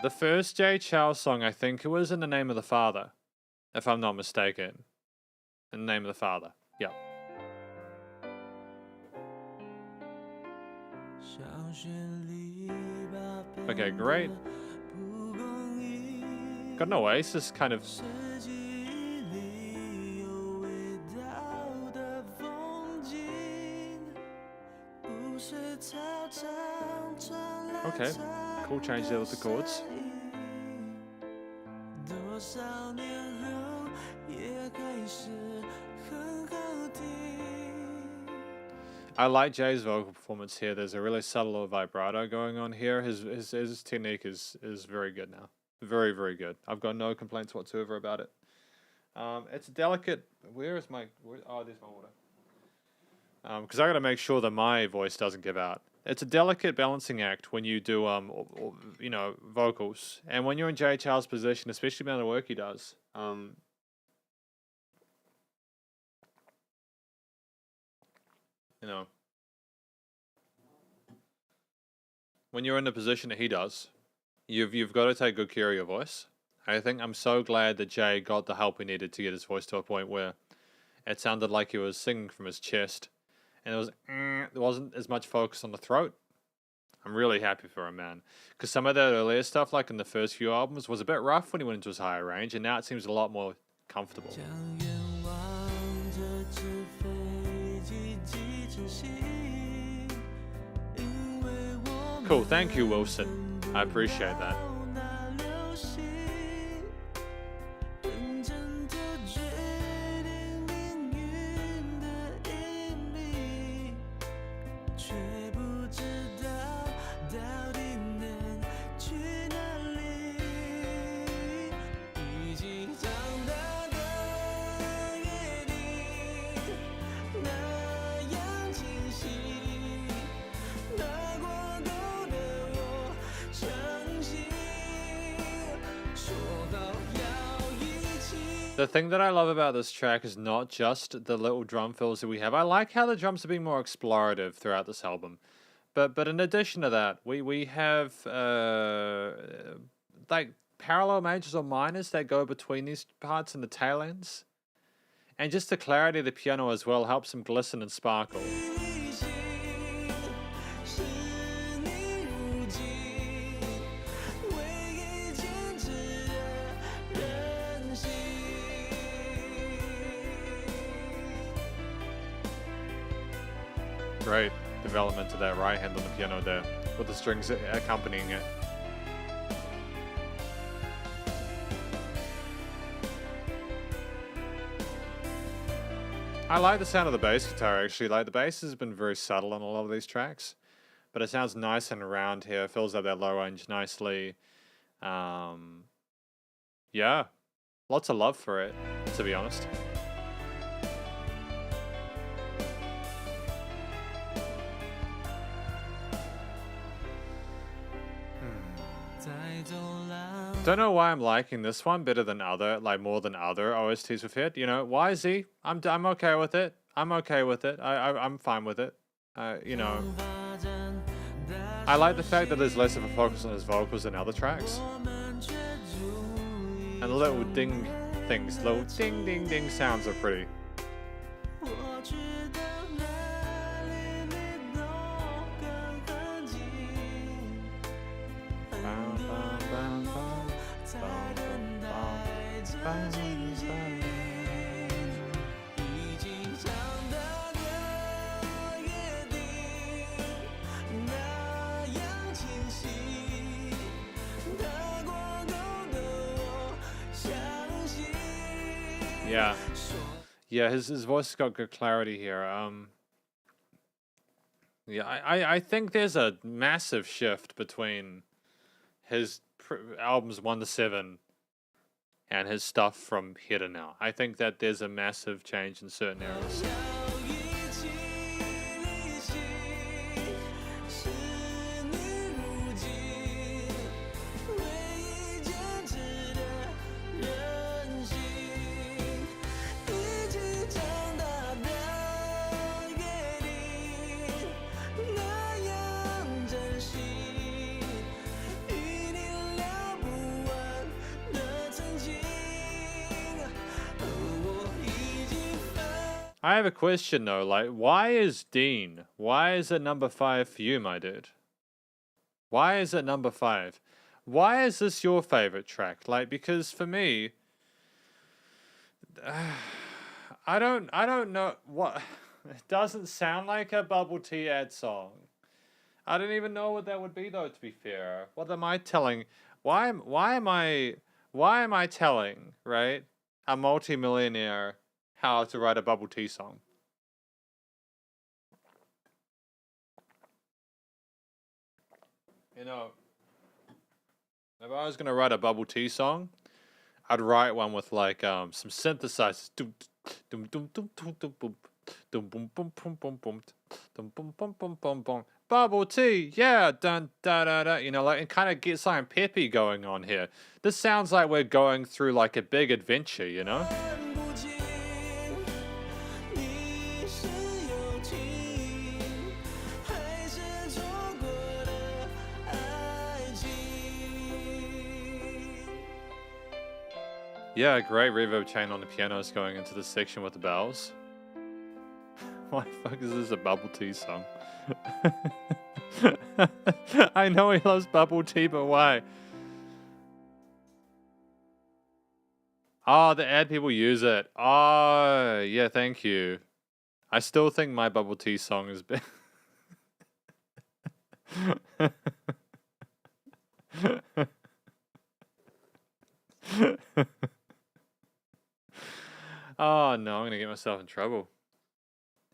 The first Jay Chou song, I think it was In the Name of the Father, if I'm not mistaken. In the Name of the Father, yeah. Okay, great. Got an Oasis kind of. Okay, cool change there with the chords. I like Jay's vocal performance here. There's a really subtle vibrato going on here. His technique is very good now. Very, very good. I've got no complaints whatsoever about it. It's a delicate... There's my water. Because I got to make sure that my voice doesn't give out. It's a delicate balancing act when you do, you know, vocals. And when you're in Jay Chou's position, especially the amount of work he does, you know, when you're in the position that he does, you've got to take good care of your voice. I think I'm so glad that Jay got the help he needed to get his voice to a point where it sounded like he was singing from his chest, and there wasn't as much focus on the throat. I'm really happy for him, man, because some of that earlier stuff, like in the first few albums, was a bit rough when he went into his higher range, and now it seems a lot more comfortable. Cool, thank you, Wilson. I appreciate that. The thing that I love about this track is not just the little drum fills that we have. I like how the drums are being more explorative throughout this album. But in addition to that, we have like parallel majors or minors that go between these parts and the tail ends. And just the clarity of the piano as well helps them glisten and sparkle. Great development to that right hand on the piano there, with the strings accompanying it. I like the sound of the bass guitar actually. Like the bass has been very subtle on a lot of these tracks, but it sounds nice and round here. It fills up that low range nicely. Yeah, lots of love for it, to be honest. Don't know why I'm liking this one better than more than other OSTs we've hit. You know, YZ, I'm okay with it. I'm okay with it. I'm fine with it. You know, I like the fact that there's less of a focus on his vocals than other tracks. And the little ding things, little ding ding ding sounds are pretty. Yeah. Yeah, his voice has got good clarity here. Yeah, I think there's a massive shift between his albums 1 to 7 and his stuff from here to now. I think that there's a massive change in certain areas. I have a question though, like, why is Dean? Why is it number 5 for you, my dude? Why is it number 5? Why is this your favorite track? Like, because for me, I don't know what. It doesn't sound like a bubble tea ad song. I don't even know what that would be though. To be fair, what am I telling? Why am I telling, right, a multi-millionaire how to write a bubble tea song? You know, if I was gonna write a bubble tea song, I'd write one with like some synthesizers. Dum dum dum dum dum dum boom. Dum boom boom boom boom boom. Dum boom boom boom boom boom. Bubble tea, yeah, dun da da da. You know, like, and kind of get something peppy going on here. This sounds like we're going through like a big adventure, you know? Yeah, great reverb chain on the pianos going into this section with the bells. Why the fuck is this a bubble tea song? I know he loves bubble tea, but why? Oh, the ad people use it. Oh, yeah, thank you. I still think my bubble tea song is better. Oh no, I'm gonna get myself in trouble.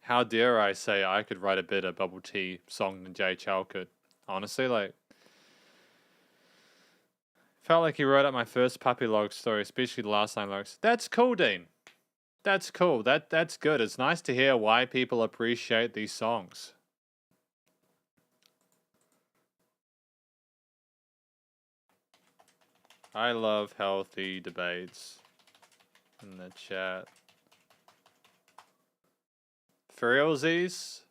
How dare I say I could write a better bubble tea song than Jay Chou could? Honestly, like, felt like he wrote up my first puppy log story, especially the last line lyrics. That's cool, Dean. That's cool. That's good. It's nice to hear why people appreciate these songs. I love healthy debates in the chat. For realsies,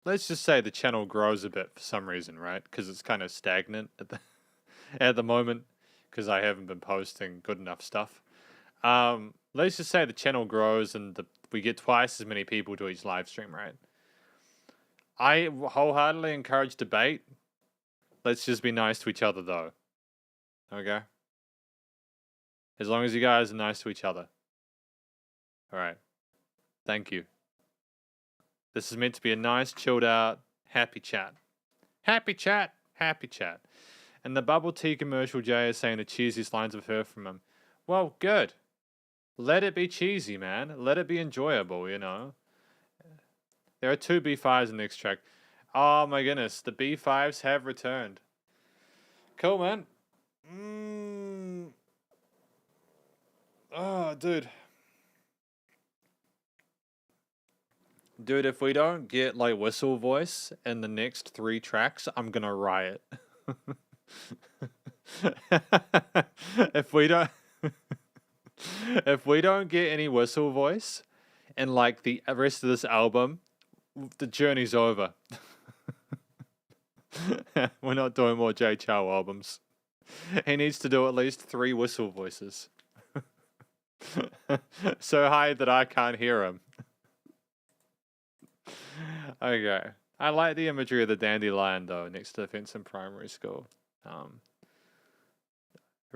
let's just say the channel grows a bit for some reason, right? Because it's kind of stagnant at the moment, because I haven't been posting good enough stuff. Let's just say the channel grows and we get twice as many people to each live stream, right? I wholeheartedly encourage debate. Let's just be nice to each other, though. Okay? As long as you guys are nice to each other. Alright. Thank you. This is meant to be a nice, chilled out, happy chat. Happy chat, happy chat. And the bubble tea commercial, Jay is saying the cheesiest lines I've heard from him. Well, good. Let it be cheesy, man. Let it be enjoyable, you know? There are 2 B5s in the next track. Oh my goodness, the B5s have returned. Cool, man. Oh, dude. Dude, if we don't get like whistle voice in the next 3 tracks, I'm gonna riot. If we don't if we don't get any whistle voice in like the rest of this album, the journey's over. We're not doing more Jay Chou albums. He needs to do at least 3 whistle voices. So high that I can't hear him. Okay. I like the imagery of the dandelion though, next to Vincent Primary School.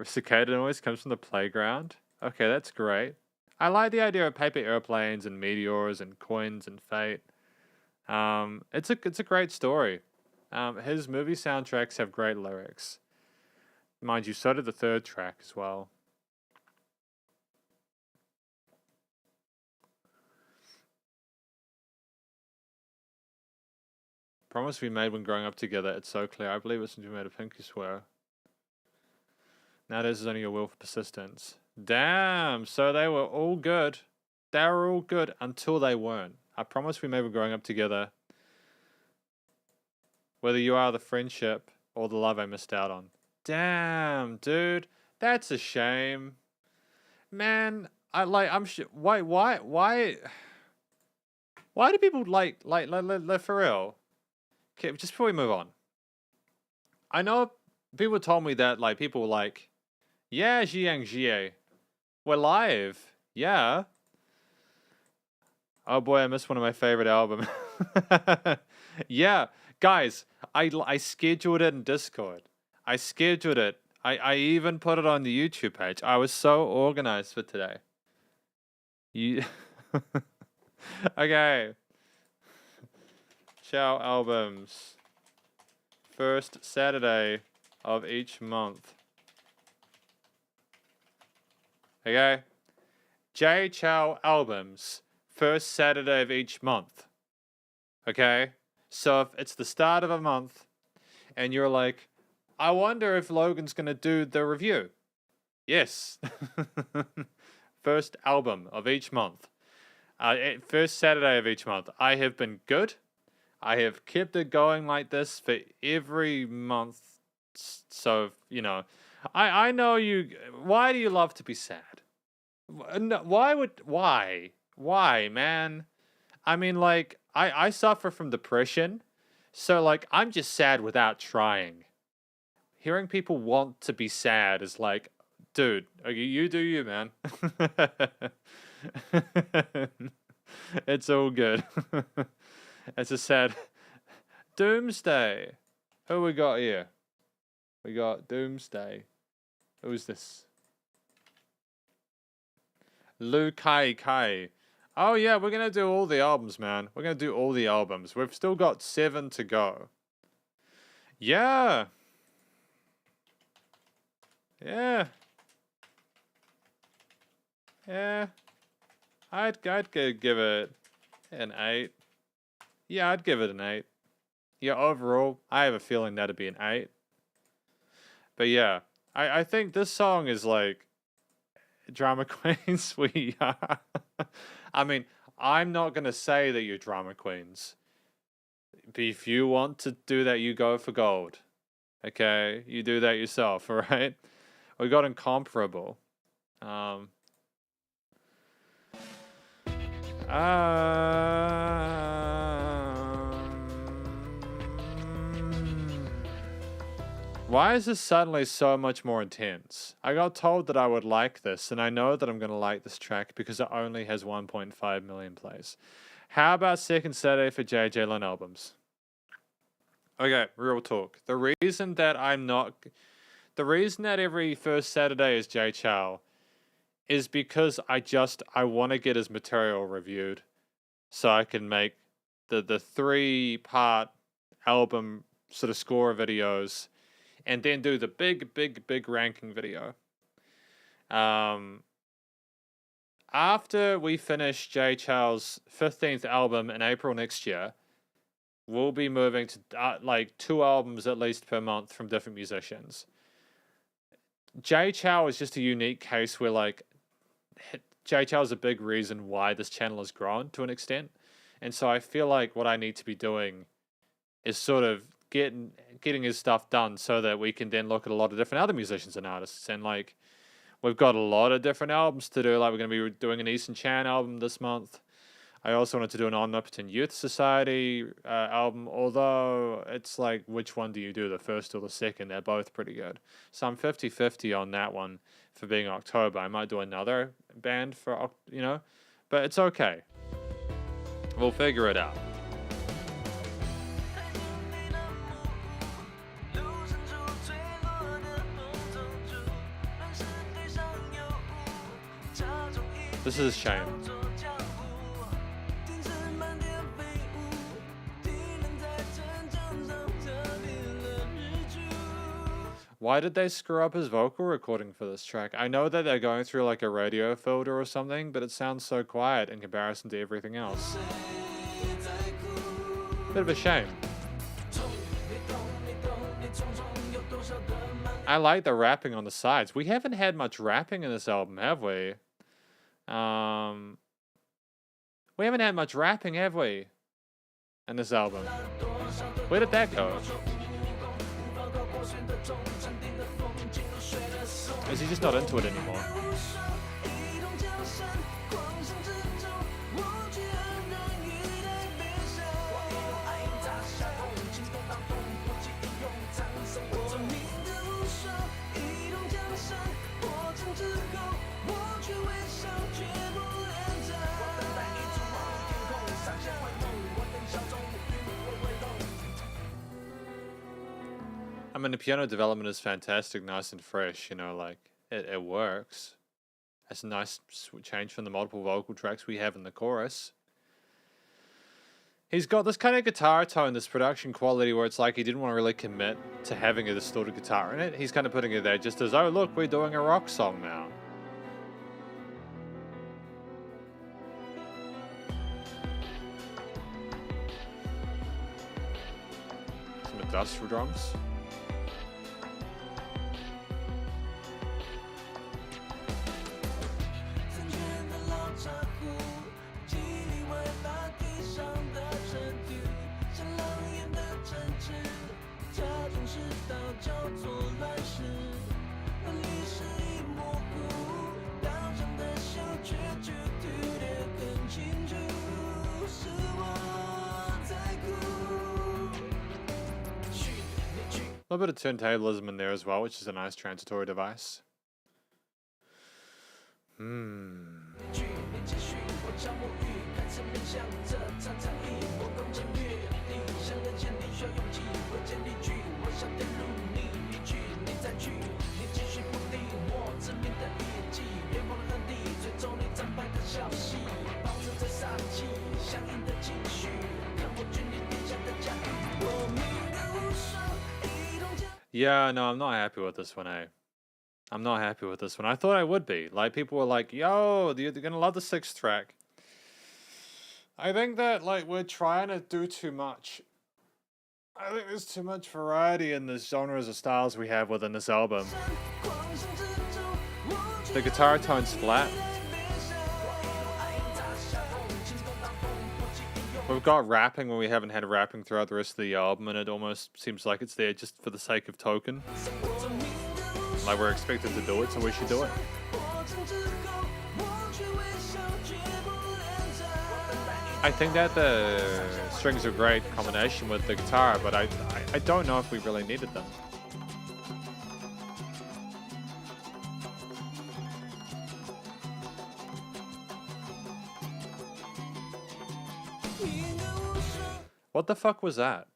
Cicada noise comes from the playground. Okay, that's great. I like the idea of paper airplanes and meteors and coins and fate. It's a great story. His movie soundtracks have great lyrics. Mind you, so did the third track as well. Promise we made when growing up together. It's so clear. I believe it's since we made a pinky swear. Nowadays is only your will for persistence. Damn, so they were all good. They were all good until they weren't. I promise we made when growing up together. Whether you are the friendship or the love I missed out on. Damn, dude. That's a shame. Man, I'm why do people like for real? Okay, just before we move on. I know people told me that people were like, yeah, Jiang Jie. We're live. Yeah. Oh boy, I missed one of my favorite albums. Yeah, guys, I scheduled it in Discord. I scheduled it. I even put it on the YouTube page. I was so organized for today. You okay. Chou albums. First Saturday of each month. Okay? Jay Chou albums. First Saturday of each month. Okay? So if it's the start of a month and you're like, I wonder if Logan's going to do the review. Yes. First album of each month. First Saturday of each month. I have been good. I have kept it going like this for every month. So, I know you. Why do you love to be sad? Why, man? I mean, I suffer from depression. So, I'm just sad without trying. Hearing people want to be sad is like, dude, okay, you do you, man. It's all good. It's a sad Doomsday. Who we got here? We got Doomsday. Who's this? Lu Kai Kai. Oh yeah, we're gonna do all the albums, man. We're gonna do all the albums. We've still got 7 to go. Yeah. Yeah. Yeah. I'd give it an 8. Yeah, I'd give it an 8. Yeah, overall, I have a feeling that'd be an 8. But yeah, I think this song is like drama queens. We are. I mean, I'm not gonna say that you're drama queens. But if you want to do that, you go for gold. Okay, you do that yourself. All right. We got incomparable. Why is this suddenly so much more intense? I got told that I would like this, and I know that I'm going to like this track because it only has 1.5 million plays. How about second Saturday for JJ Lin albums? Okay, real talk. The reason that every first Saturday is Jay Chou is because I want to get his material reviewed so I can make the 3-part album sort of score videos and then do the big ranking video. After we finish Jay Chou's 15th album in April next year, we'll be moving to 2 albums at least per month from different musicians. Jay Chou is just a unique case where Jay Chou is a big reason why this channel has grown to an extent. And so I feel like what I need to be doing is sort of getting his stuff done so that we can then look at a lot of different other musicians and artists. And we've got a lot of different albums to do. We're going to be doing an Eastern Chan album this month. I also wanted to do an Omnipotent Youth Society album, although it's which one do you do, the first or the second? They're both pretty good. So I'm 50-50 on that one for being October. I might do another band for, but it's okay. We'll figure it out. This is a shame. Why did they screw up his vocal recording for this track? I know that they're going through like a radio filter or something, but it sounds so quiet in comparison to everything else. Bit of a shame. I like the rapping on the sides. We haven't had much rapping in this album, have we? We haven't had much rapping, have we? In this album. Where did that go? Is he just not into it anymore? I mean, the piano development is fantastic, nice and fresh, you know, like, it works. That's a nice change from the multiple vocal tracks we have in the chorus. He's got this kind of guitar tone, this production quality where it's like he didn't want to really commit to having a distorted guitar in it. He's kind of putting it there just as, oh, look, we're doing a rock song now. Some industrial drums. A little bit of turntablism in there as well, which is a nice transitory device. Yeah, no, I'm not happy with this one, eh? I'm not happy with this one. I thought I would be. Like, people were like, yo, they're gonna love the 6th track. I think that, like, we're trying to do too much. I think there's too much variety in the genres of styles we have within this album. The guitar tone's flat. We've got rapping when we haven't had rapping throughout the rest of the album, and it almost seems like it's there just for the sake of token. Like we're expected to do it, so we should do it. I think that the strings are a great combination with the guitar, but I don't know if we really needed them. What the fuck was that?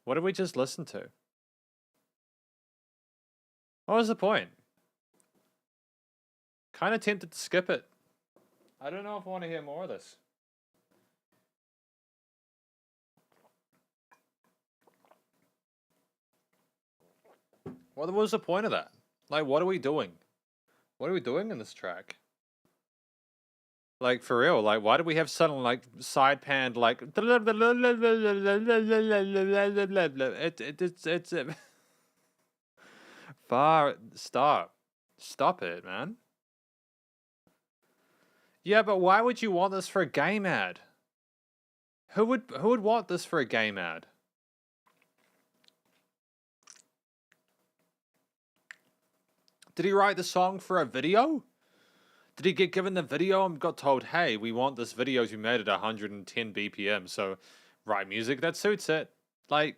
What did we just listen to? What was the point? Kind of tempted to skip it. I don't know if I want to hear more of this. What was the point of that? Like, what are we doing? What are we doing in this track? Like, for real, like, why do we have sudden, like, side panned, like, it's far, stop it, man. Yeah, but why would you want this for a game ad? Who would want this for a game ad? Did he write the song for a video? Did he get given the video and got told, hey, we want this video to be made at 110 BPM, so write music that suits it? Like,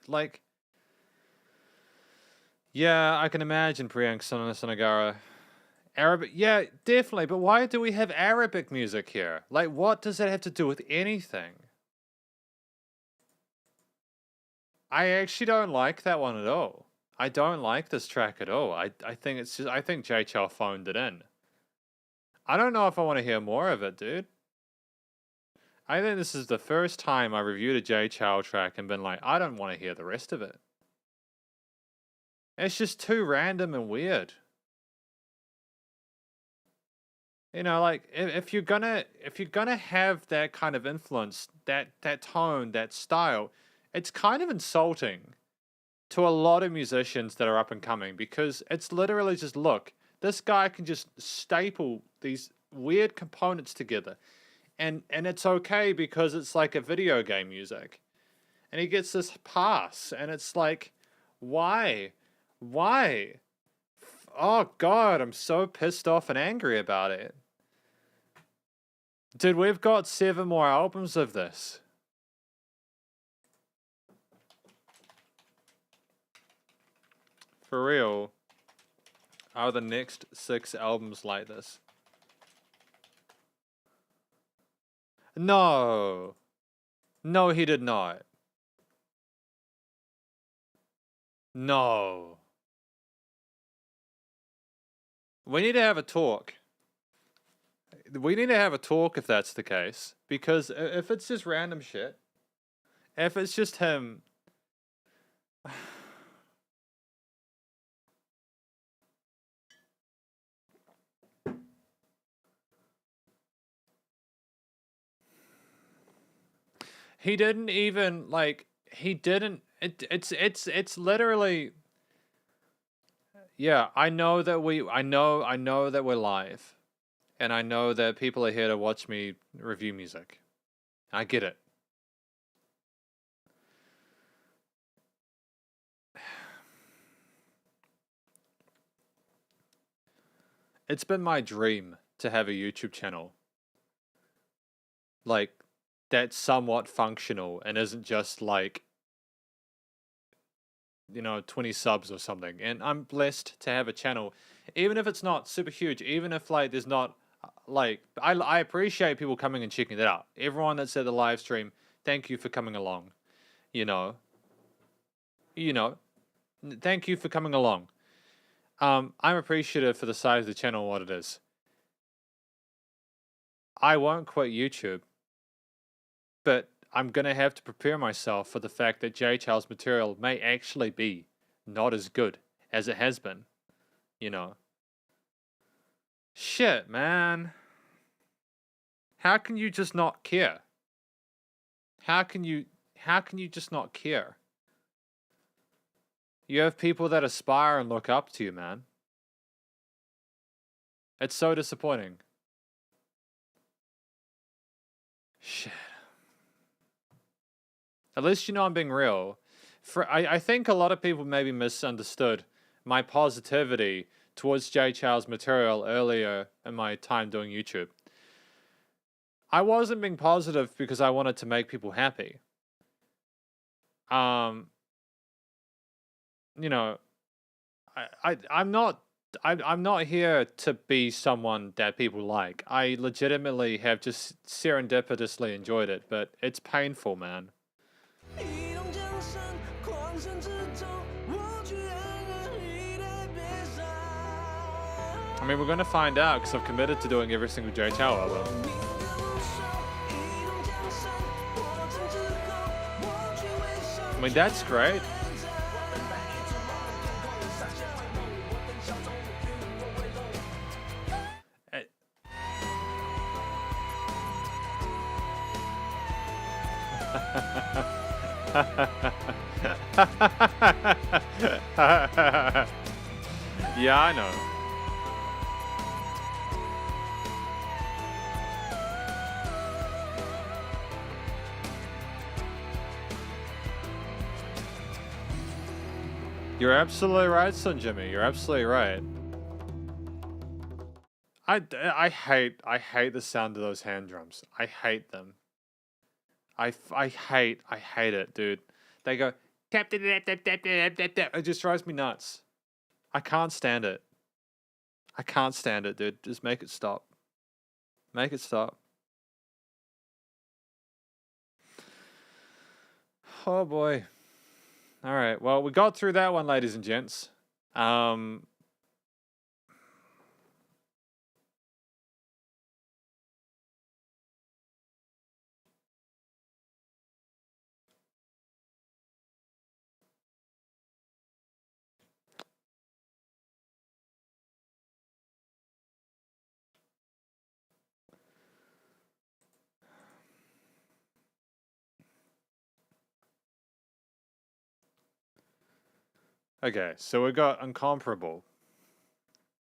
yeah, I can imagine Priyank Sonagara. Arabic, yeah, definitely, but why do we have Arabic music here? Like, what does that have to do with anything? I actually don't like that one at all. I don't like this track at all. I think it's just, I think Jay Chou phoned it in. I don't know if I want to hear more of it, dude. I think this is the first time I reviewed a Jay Chou track and been like, I don't want to hear the rest of it. It's just too random and weird. You know, like if you're gonna have that kind of influence, that tone, that style, it's kind of insulting to a lot of musicians that are up and coming, because it's literally just, look, this guy can just staple these weird components together, and it's okay because it's like a video game music, and he gets this pass, and it's like, why? Oh god, I'm so pissed off and angry about it. Dude, we've got 7 more albums of this. For real. Are the next 6 albums like this? No. No, he did not. No. We need to have a talk. We need to have a talk if that's the case. Because if it's just random shit, if it's just him... He didn't even, like, he didn't... It's literally... Yeah, I know that we're live. And I know that people are here to watch me review music. I get it. It's been my dream to have a YouTube channel, like, that's somewhat functional and isn't just like, 20 subs or something. And I'm blessed to have a channel, even if it's not super huge, even if, like, there's not, like, I appreciate people coming and checking it out. Everyone that's at the live stream, thank you for coming along. Thank you for coming along. I'm appreciative for the size of the channel, what it is. I won't quit YouTube, but I'm going to have to prepare myself for the fact that Jay Chou's material may actually be not as good as it has been, Shit, man. How can you just not care? How can you just not care? You have people that aspire and look up to you, man. It's so disappointing. Shit. At least I'm being real. I think a lot of people maybe misunderstood my positivity towards Jay Chou's material earlier in my time doing YouTube. I wasn't being positive because I wanted to make people happy. I'm not here to be someone that people like. I legitimately have just serendipitously enjoyed it, but it's painful, man. I mean, we're gonna find out because I've committed to doing every single Jay Chou album. I mean, that's great. Yeah, I know. You're absolutely right, Son Jimmy. You're absolutely right. I hate the sound of those hand drums. I hate them. I hate it, dude. They go tap tap tap tap tap tap tap tap. It just drives me nuts. I can't stand it. I can't stand it, dude. Just make it stop. Make it stop. Oh boy. All right. Well, we got through that one, ladies and gents. Okay, so we got incomparable.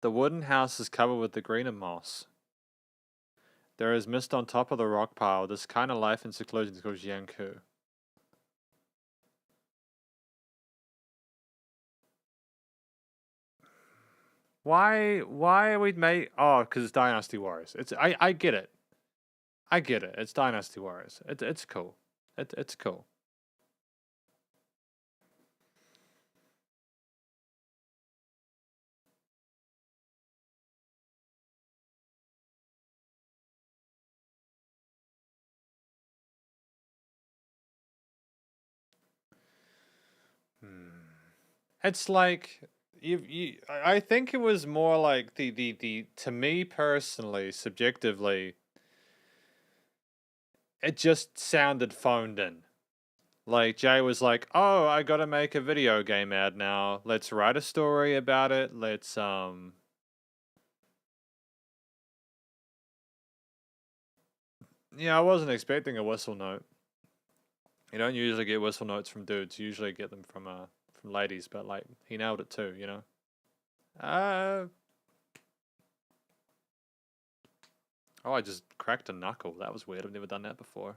The wooden house is covered with the green and moss. There is mist on top of the rock pile. This kind of life in seclusion is called Jiangku. Why are we made? Oh, because it's Dynasty Warriors. I get it. I get it. It's Dynasty Warriors. It's cool. It's cool. It's like I think it was more like the to me personally, subjectively, it just sounded phoned in. Like Jay was like, "Oh, I got to make a video game ad now. Let's write a story about it. Let's Yeah, I wasn't expecting a whistle note. You don't usually get whistle notes from dudes. You usually get them from ladies, but like he nailed it too, you know. Oh, I just cracked a knuckle. That was weird. I've never done that before.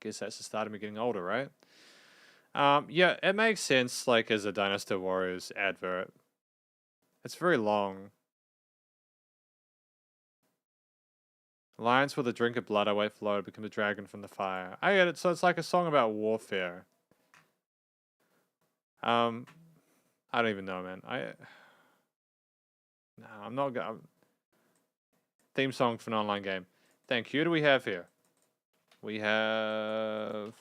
Guess that's the start of me getting older, right? Yeah, it makes sense, like, as a Dynasty Warriors advert. It's very long. Lions with a drink of blood, I wait for Lord to become a dragon from the fire. I get it, so it's like a song about warfare. I don't even know, man. No, I'm not gonna... Theme song for an online game. Thank you. Who do we have here? We have...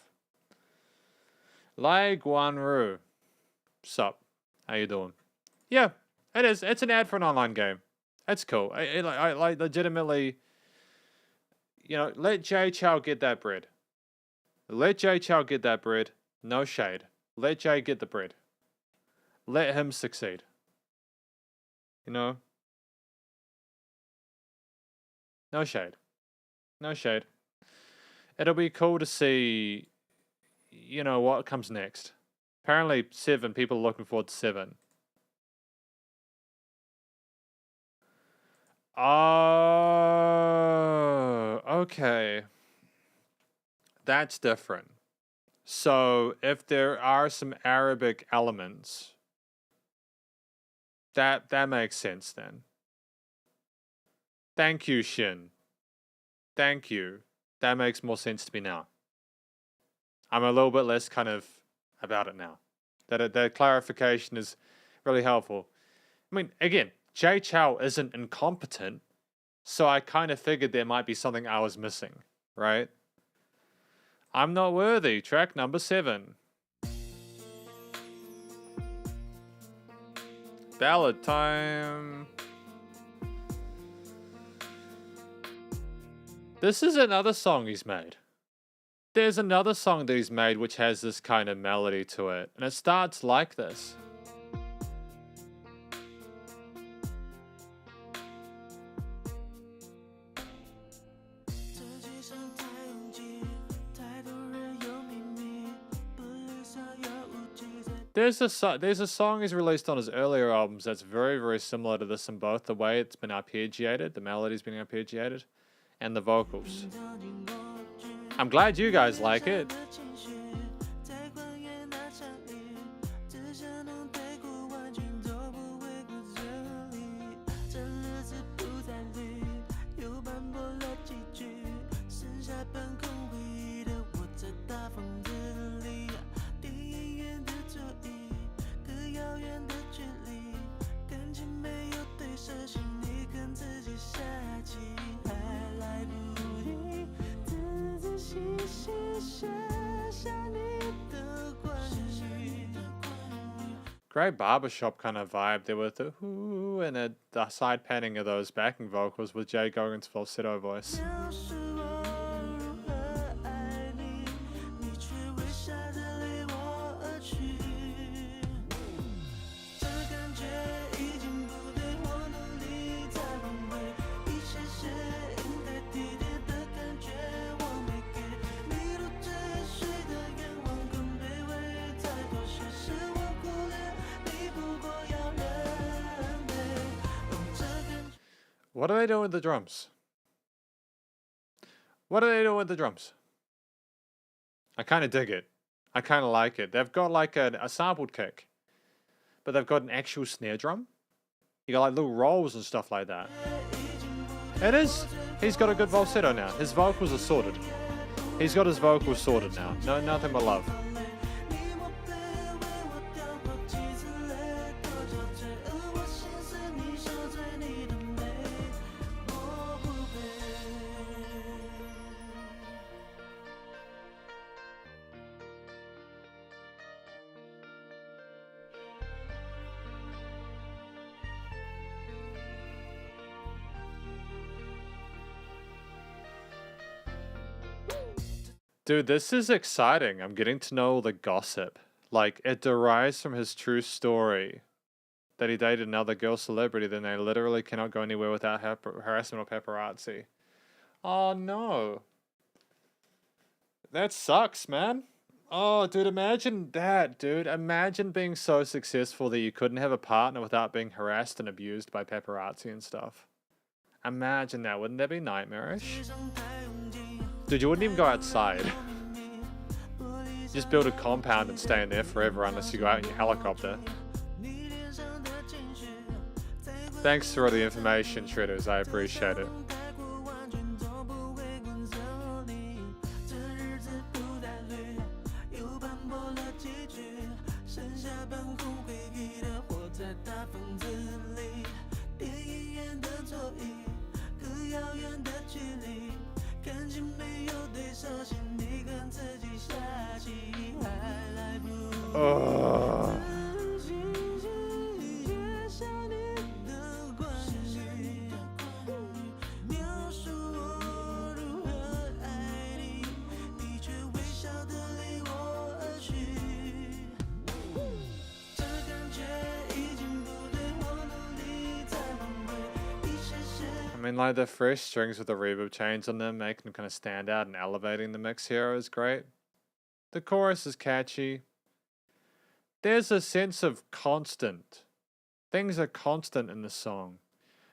Lai Guanru. Sup? How you doing? Yeah, it is. It's an ad for an online game. That's cool. I like legitimately... You know, let Jay Chou get that bread. Let Jay Chou get that bread. No shade. Let Jay get the bread. Let him succeed. You know? No shade. No shade. It'll be cool to see, you know, what comes next. Apparently 7, people are looking forward to 7. Oh, okay. That's different. So if there are some Arabic elements, that makes sense then. Thank you, Shin. Thank you. That makes more sense to me now. I'm a little bit less kind of about it now. That clarification is really helpful. I mean, again, Jay Chou isn't incompetent, so I kind of figured there might be something I was missing, right? I'm Not Worthy, track number 7. Ballad time. This is another song he's made. There's another song that he's made which has this kind of melody to it, and it starts like this. There's a song he's released on his earlier albums that's very, very similar to this in both the way it's been arpeggiated, the melody's been arpeggiated, and the vocals. I'm glad you guys like it. Great barbershop kind of vibe there with the whoo and the side panning of those backing vocals with Jay Gogan's falsetto voice. What are they doing with the drums? What are they doing with the drums? I kind of dig it. I kind of like it. They've got like a sampled kick, but they've got an actual snare drum. You got like little rolls and stuff like that. It is. He's got a good falsetto now. His vocals are sorted. He's got his vocals sorted now. No, nothing but love. Dude, this is exciting. I'm getting to know all the gossip. Like, it derives from his true story that he dated another girl celebrity, then they literally cannot go anywhere without harassment or paparazzi. Oh, no. That sucks, man. Oh, dude, imagine that, dude. Imagine being so successful that you couldn't have a partner without being harassed and abused by paparazzi and stuff. Imagine that. Wouldn't that be nightmarish? Dude, you wouldn't even go outside. Just build a compound and stay in there forever unless you go out in your helicopter. Thanks for all the information, Shredders. I appreciate it. I mean, like, the fresh strings with the reverb chains on them, making them kind of stand out and elevating the mix here is great. The chorus is catchy. There's a sense of constant. Things are constant in the song.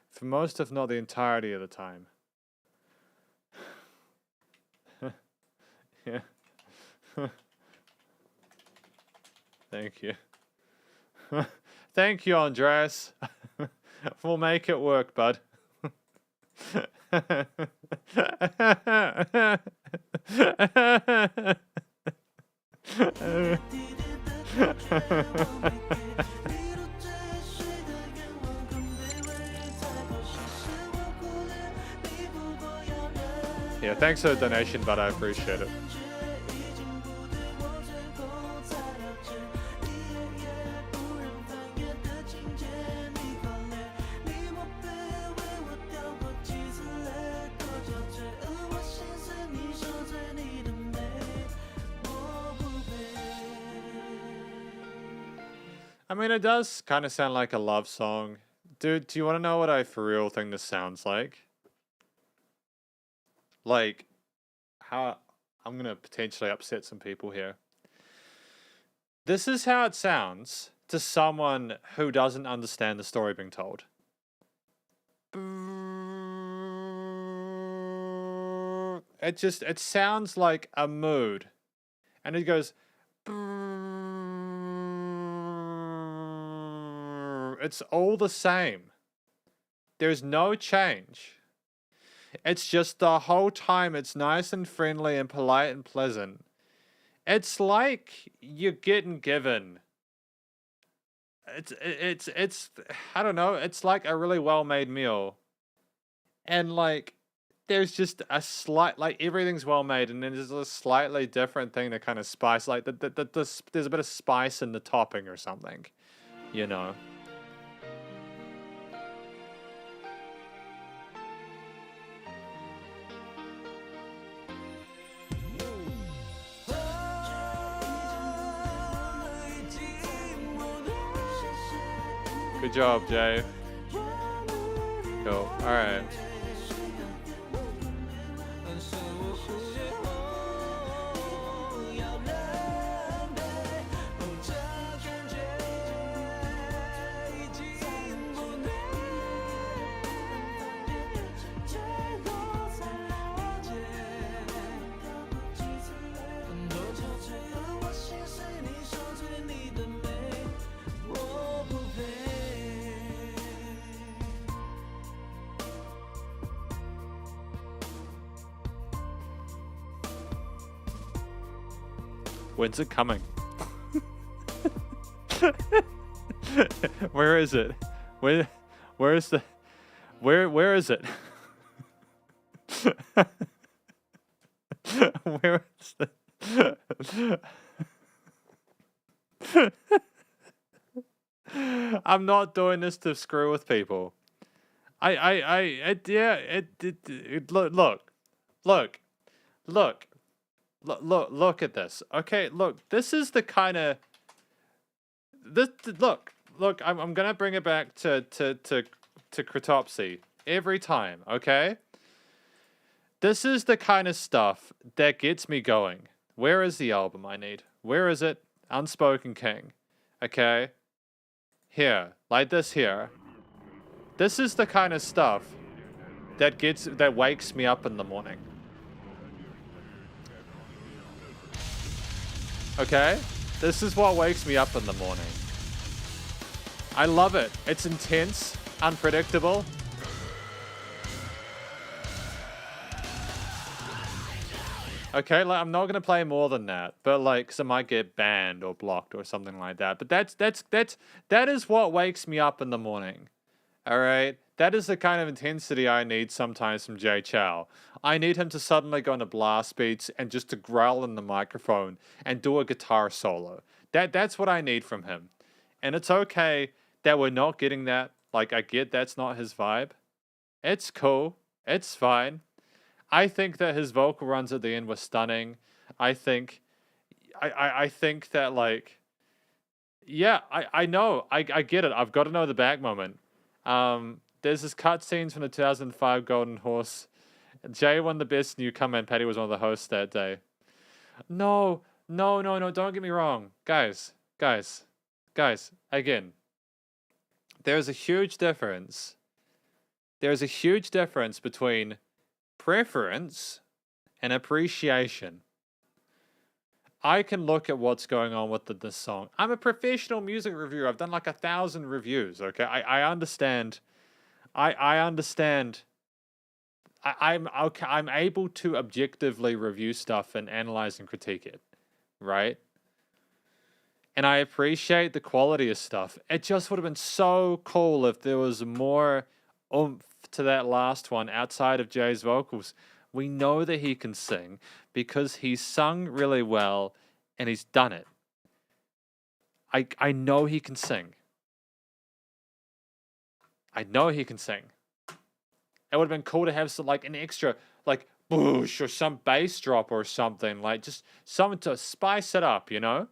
For most, if not the entirety of the time. Yeah. Thank you. Thank you, Andreas. We'll make it work, bud. Yeah, thanks for the donation, but I appreciate it. I mean, it does kind of sound like a love song. Dude, do you want to know what I for real think this sounds like? Like, how... I'm going to potentially upset some people here. This is how it sounds to someone who doesn't understand the story being told. It sounds like a mood. And it goes... It's all the same. There's no change. It's just the whole time it's nice and friendly and polite and pleasant. It's like you're getting given. It's I don't know, it's like a really well-made meal. And like there's just a slight, like everything's well made and then there's a slightly different thing to kind of spice, like there's a bit of spice in the topping or something, you know. Good job, Jay. Cool. Alright. When's it coming? Where is it? Where is the... Where is it? Where is the... I'm not doing this to screw with people. Look at this. Okay, look, this is the kind of look. I'm gonna bring it back to Cryptopsy every time. Okay, this is the kind of stuff that gets me going. Where is the album I need? Where is it? Unspoken King. Okay, here, like this here. This is the kind of stuff that wakes me up in the morning. Okay? This is what wakes me up in the morning. I love it. It's intense, unpredictable. Okay, like I'm not gonna play more than that, but like, 'cause I might get banned or blocked or something like that. But that is what wakes me up in the morning. All right, that is the kind of intensity I need sometimes from Jay Chou. I need him to suddenly go into blast beats and just to growl in the microphone and do a guitar solo. That's what I need from him, and it's okay that we're not getting that. Like, I get that's not his vibe. It's cool. It's fine. I think that his vocal runs at the end were stunning. I think that, like, yeah, I know. I get it. I've got to know the back moment. There's this cutscenes from the 2005 Golden Horse. Jay won the best newcomer and Patty was one of the hosts that day. No, don't get me wrong. Guys, again. There's a huge difference. There's a huge difference between preference and appreciation. I can look at what's going on with this song. I'm a professional music reviewer. I've done like 1,000 reviews. Okay, I understand. I understand. I'm okay. I'm able to objectively review stuff and analyze and critique it, right? And I appreciate the quality of stuff. It just would have been so cool if there was more oomph to that last one outside of Jay's vocals. We know that he can sing because he's sung really well and he's done it. I know he can sing. I know he can sing. It would have been cool to have some, like, an extra, like, boosh or some bass drop or something. Like, just something to spice it up, you know?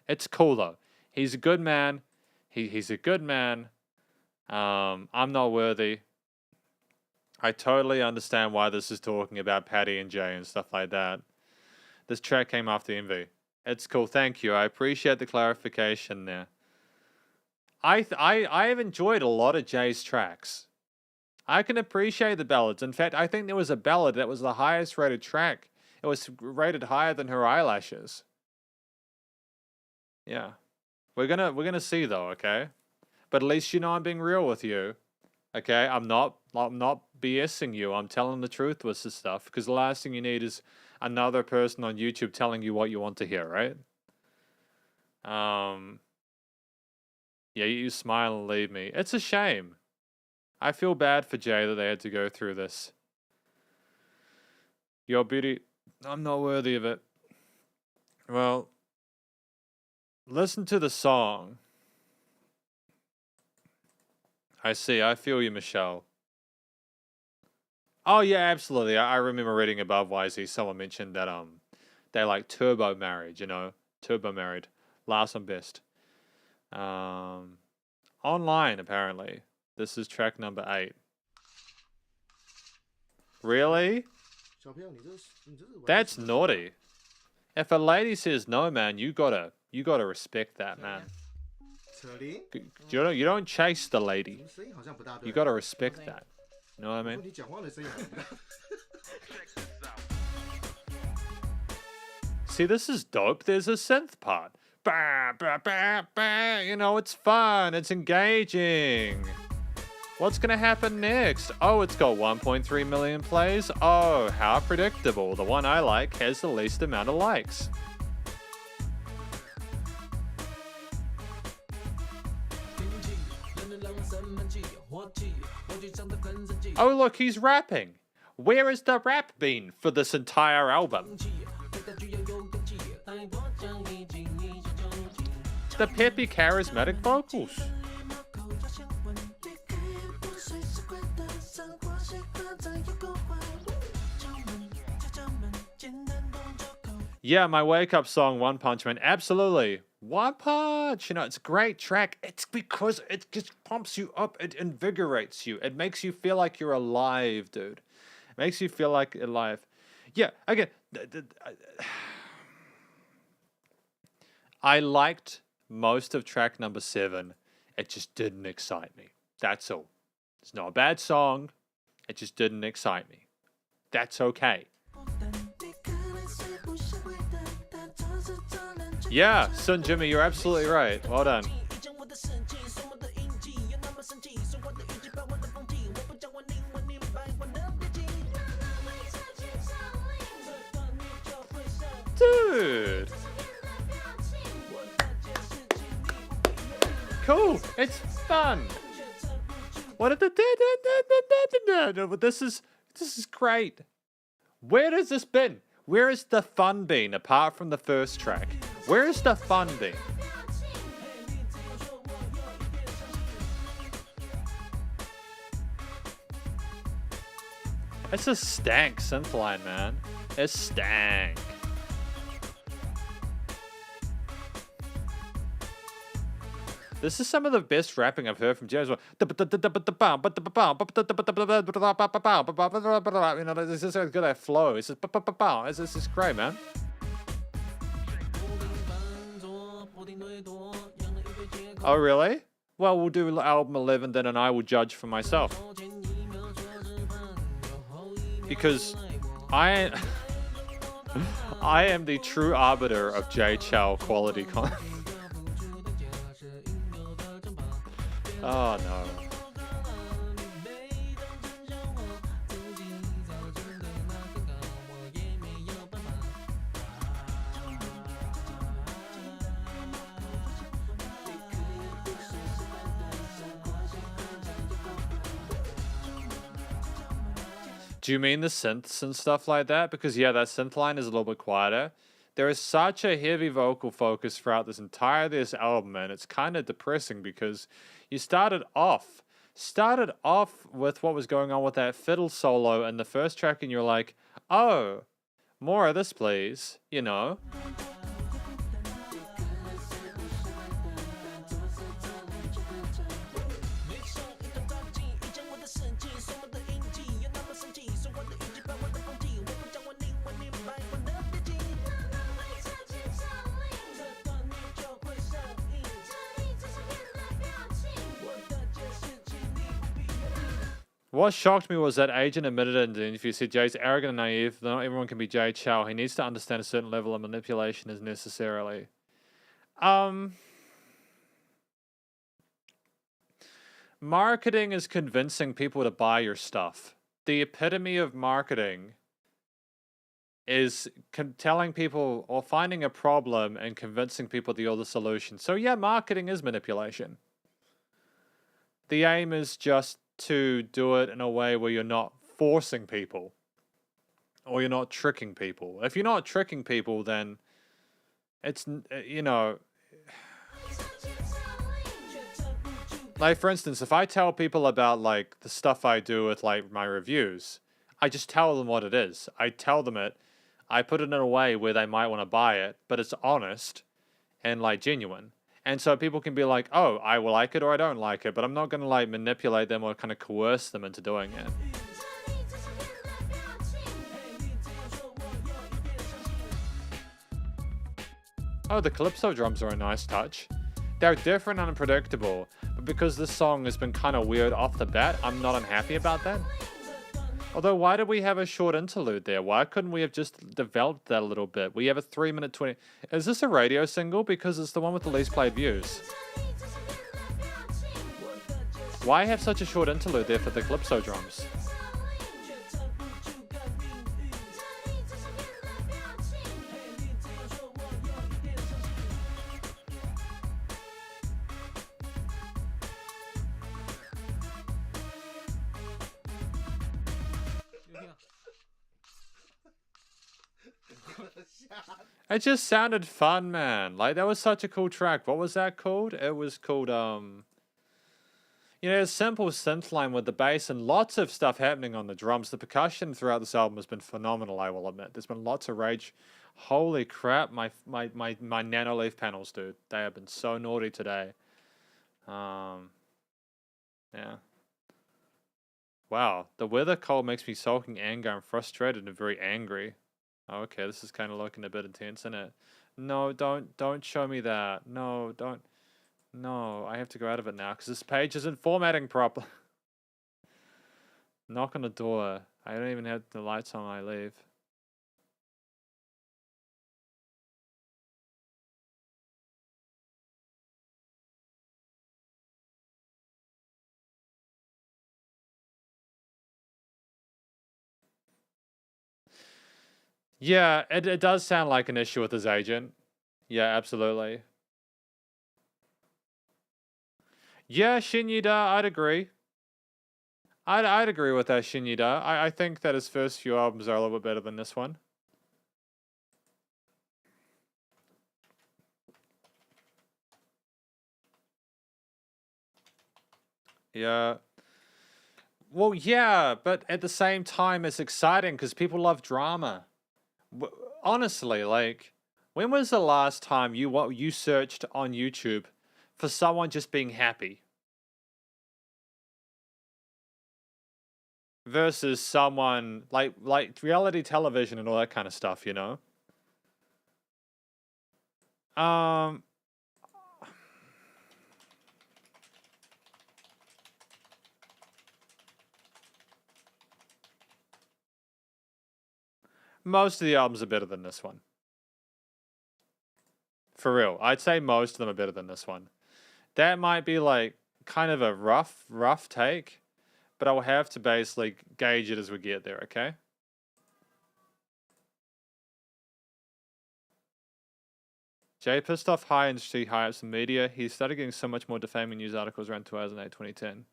It's cool, though. He's a good man. He's a good man. I'm not worthy. I totally understand why this is talking about Patty and Jay and stuff like that. This track came after Envy. It's cool. Thank you. I appreciate the clarification there. I have enjoyed a lot of Jay's tracks. I can appreciate the ballads. In fact, I think there was a ballad that was the highest rated track. It was rated higher than Her Eyelashes. Yeah. We're gonna see though, okay? But at least you know I'm being real with you. Okay? I'm not BSing you. I'm telling the truth with this stuff. Because the last thing you need is another person on YouTube telling you what you want to hear, right? Yeah, you smile and leave me. It's a shame. I feel bad for Jay that they had to go through this. Your beauty, I'm not worthy of it. Well, listen to the song. I see. I feel you, Michelle. Oh yeah, absolutely. I remember reading above YZ. Someone mentioned that they like turbo married. You know, turbo married. Last and best. Online apparently. This is track number 8. Really? That's naughty. If a lady says no, man, you gotta respect that, man. You don't chase the lady. You gotta respect that. You know what I mean? See, this is dope. There's a synth part. Bah, bah, bah, bah. You know, it's fun. It's engaging. What's gonna happen next? Oh, it's got 1.3 million plays. Oh, how predictable. The one I like has the least amount of likes. Oh, look, he's rapping. Where has the rap been for this entire album? The peppy, charismatic vocals. Yeah, my wake-up song, One Punch Man. Absolutely. One Punch. You know, it's a great track. It's because it just pumps you up. It invigorates you. It makes you feel like you're alive, dude. It makes you feel like alive. Yeah, again, I liked most of track number 7. It just didn't excite me. That's all. It's not a bad song. It just didn't excite me. That's okay. Yeah, Sun Jimmy, you're absolutely right. Well done. Dude. Cool. It's fun. What did the this is great. Where has this been? Where has the fun been apart from the first track? Where is the fun been? It's a stank synth line, man. It's stank. This is some of the best rapping I've heard from Jay as well. You know, this is so good, that flow. It's just, this is great, man. Oh, really? Well, we'll do album 11 then, and I will judge for myself. Because I am the true arbiter of Jay Chou quality content. Oh, no. Do you mean the synths and stuff like that? Because, yeah, that synth line is a little bit quieter. There is such a heavy vocal focus throughout this album, and it's kind of depressing because you started off with what was going on with that fiddle solo in the first track, and you're like, oh, more of this, please, you know? What shocked me was that Agent admitted in the interview, said Jay's arrogant and naive, not everyone can be Jay Chou. He needs to understand a certain level of manipulation is necessarily. Marketing is convincing people to buy your stuff. The epitome of marketing is telling people or finding a problem and convincing people that you're the solution. So yeah, marketing is manipulation. The aim is just to do it in a way where you're not forcing people or you're not tricking people. If you're not tricking people, then it's, you know, like, for instance, if I tell people about, like, the stuff I do with, like, my reviews, I just tell them what it is. I tell them it. I put it in a way where they might want to buy it, but it's honest and, like, genuine. And so people can be like, oh, I will like it or I don't like it, but I'm not going to, like, manipulate them or kind of coerce them into doing it. Oh, the calypso drums are a nice touch. They're different and unpredictable, but because this song has been kind of weird off the bat, I'm not unhappy about that. Although, why did we have a short interlude there? Why couldn't we have just developed that a little bit? We have a 3-minute 20... Is this a radio single? Because it's the one with the least played views. Why have such a short interlude there for the calypso drums? It just sounded fun, man. Like, that was such a cool track. What was that called? It was called, you know, a simple synth line with the bass and lots of stuff happening on the drums. The percussion throughout this album has been phenomenal, I will admit. There's been lots of rage. Holy crap, my Nanoleaf panels, dude. They have been so naughty today. Yeah. Wow, the weather cold makes me sulking anger. I'm frustrated and very angry. Okay, this is kind of looking a bit intense, isn't it? No, don't show me that. No, don't. No, I have to go out of it now because this page isn't formatting properly. Knock on the door. I don't even have the lights on when I leave. Yeah, it does sound like an issue with his agent. Yeah, absolutely. Yeah, Shinyida, I'd agree. I'd agree with that, Shinyida. I think that his first few albums are a little bit better than this one. Yeah. Well, yeah, but at the same time, it's exciting because people love drama. Honestly, like, when was the last time you searched on YouTube for someone just being happy versus someone like reality television and all that kind of stuff, you know? Um, most of the albums are better than this one. For real, I'd say most of them are better than this one. That might be like kind of a rough take, but I will have to basically gauge it as we get there, okay? Jay pissed off high industry, high ups in media. He started getting so much more defaming news articles around 2008, 2010.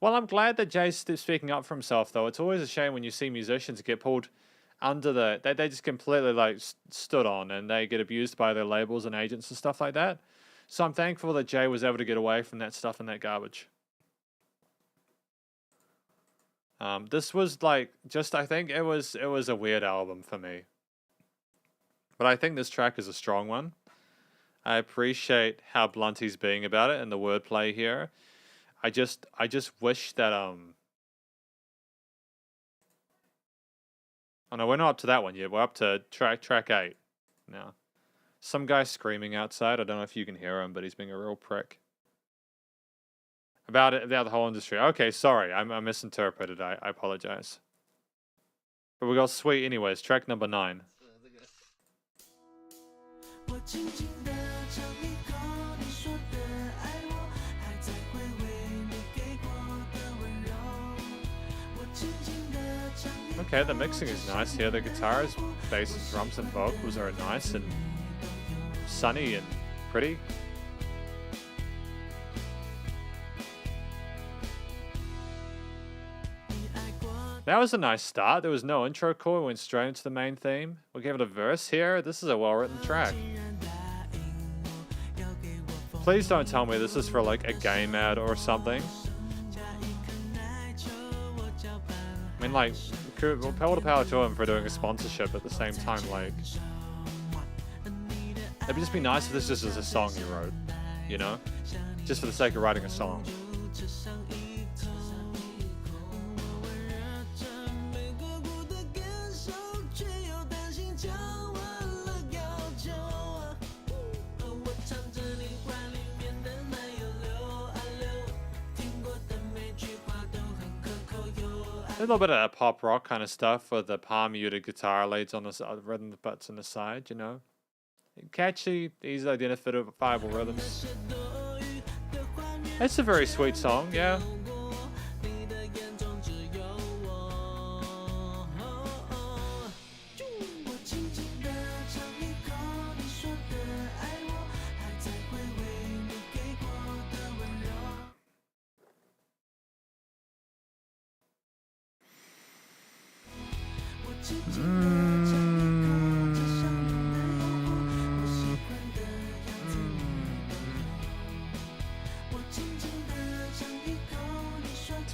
Well, I'm glad that Jay's speaking up for himself, though. It's always a shame when you see musicians get pulled under the... They just completely, like, stood on and they get abused by their labels and agents and stuff like that. So I'm thankful that Jay was able to get away from that stuff and that garbage. This was, like, just... I think it was a weird album for me. But I think this track is a strong one. I appreciate how blunt he's being about it and the wordplay here. I just wish that Oh no, we're not up to that one yet. We're up to track 8 now. Some guy screaming outside. I don't know if you can hear him, but he's being a real prick. About the whole industry. Okay, sorry. I misinterpreted. I apologize. But we got Sweet anyways. Track number 9. Okay, the mixing is nice here. The guitars, bass, drums, and vocals are nice and sunny and pretty. That was a nice start. There was no intro chord. We went straight into the main theme. We gave it a verse here. This is a well-written track. Please don't tell me this is for like a game ad or something. I mean, like, power to power to him for doing a sponsorship at the same time. Like, it'd just be nice if this just is a song you wrote, you know, just for the sake of writing a song. A little bit of that pop rock kind of stuff with the palm muted guitar leads on the rhythm butts on the side, you know. Catchy, easily identifiable rhythms. It's a very sweet song, yeah.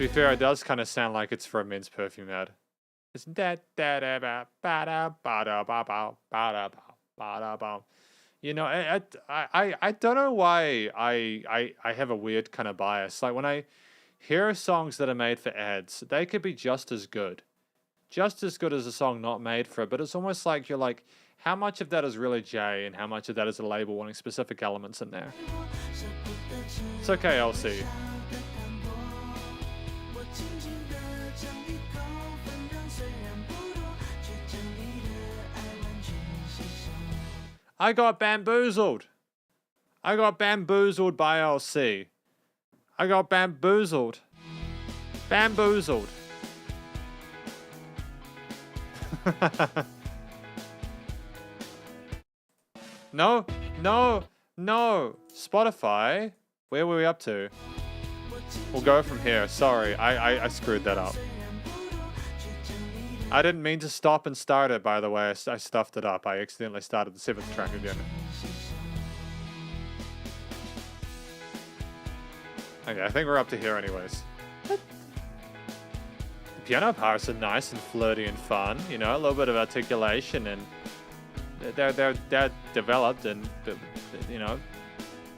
be fair, it does kind of sound like it's for a men's perfume ad. It's da da da ba ba da ba da ba ba ba da ba da ba. You know, I don't know why I have a weird kind of bias. Like when I hear songs that are made for ads, they could be just as good. Just as good as a song not made for it, but it's almost like you're like, how much of that is really Jay and how much of that is a label wanting specific elements in there? It's okay, LC. I got bamboozled. I got bamboozled by LC. I got bamboozled. Bamboozled. No, no, no. Spotify. Where were we up to? We'll go from here. Sorry, I screwed that up. I didn't mean to stop and start it, by the way. I stuffed it up. I accidentally started the 7th track again. Okay, I think we're up to here anyways. The piano parts are nice and flirty and fun. You know, a little bit of articulation, and they're developed, and you know,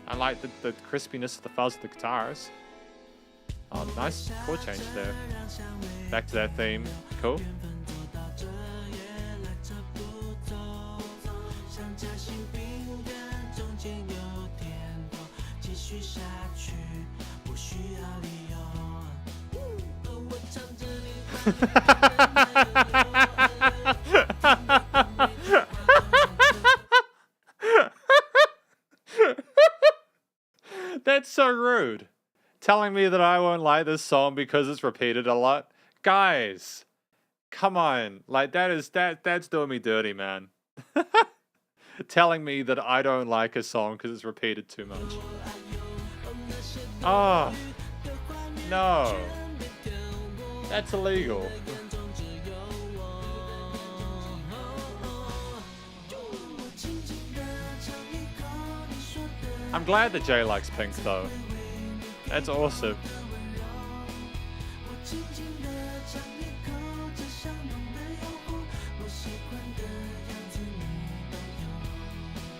I like the crispiness of the fuzz of the guitars. Oh, nice chord change there. Back to that theme. Cool. That's so rude. Telling me that I won't like this song because it's repeated a lot. Guys, come on. Like that's doing me dirty, man. Telling me that I don't like a song because it's repeated too much. Oh, no. That's illegal. I'm glad that Jay likes Pink though. That's awesome.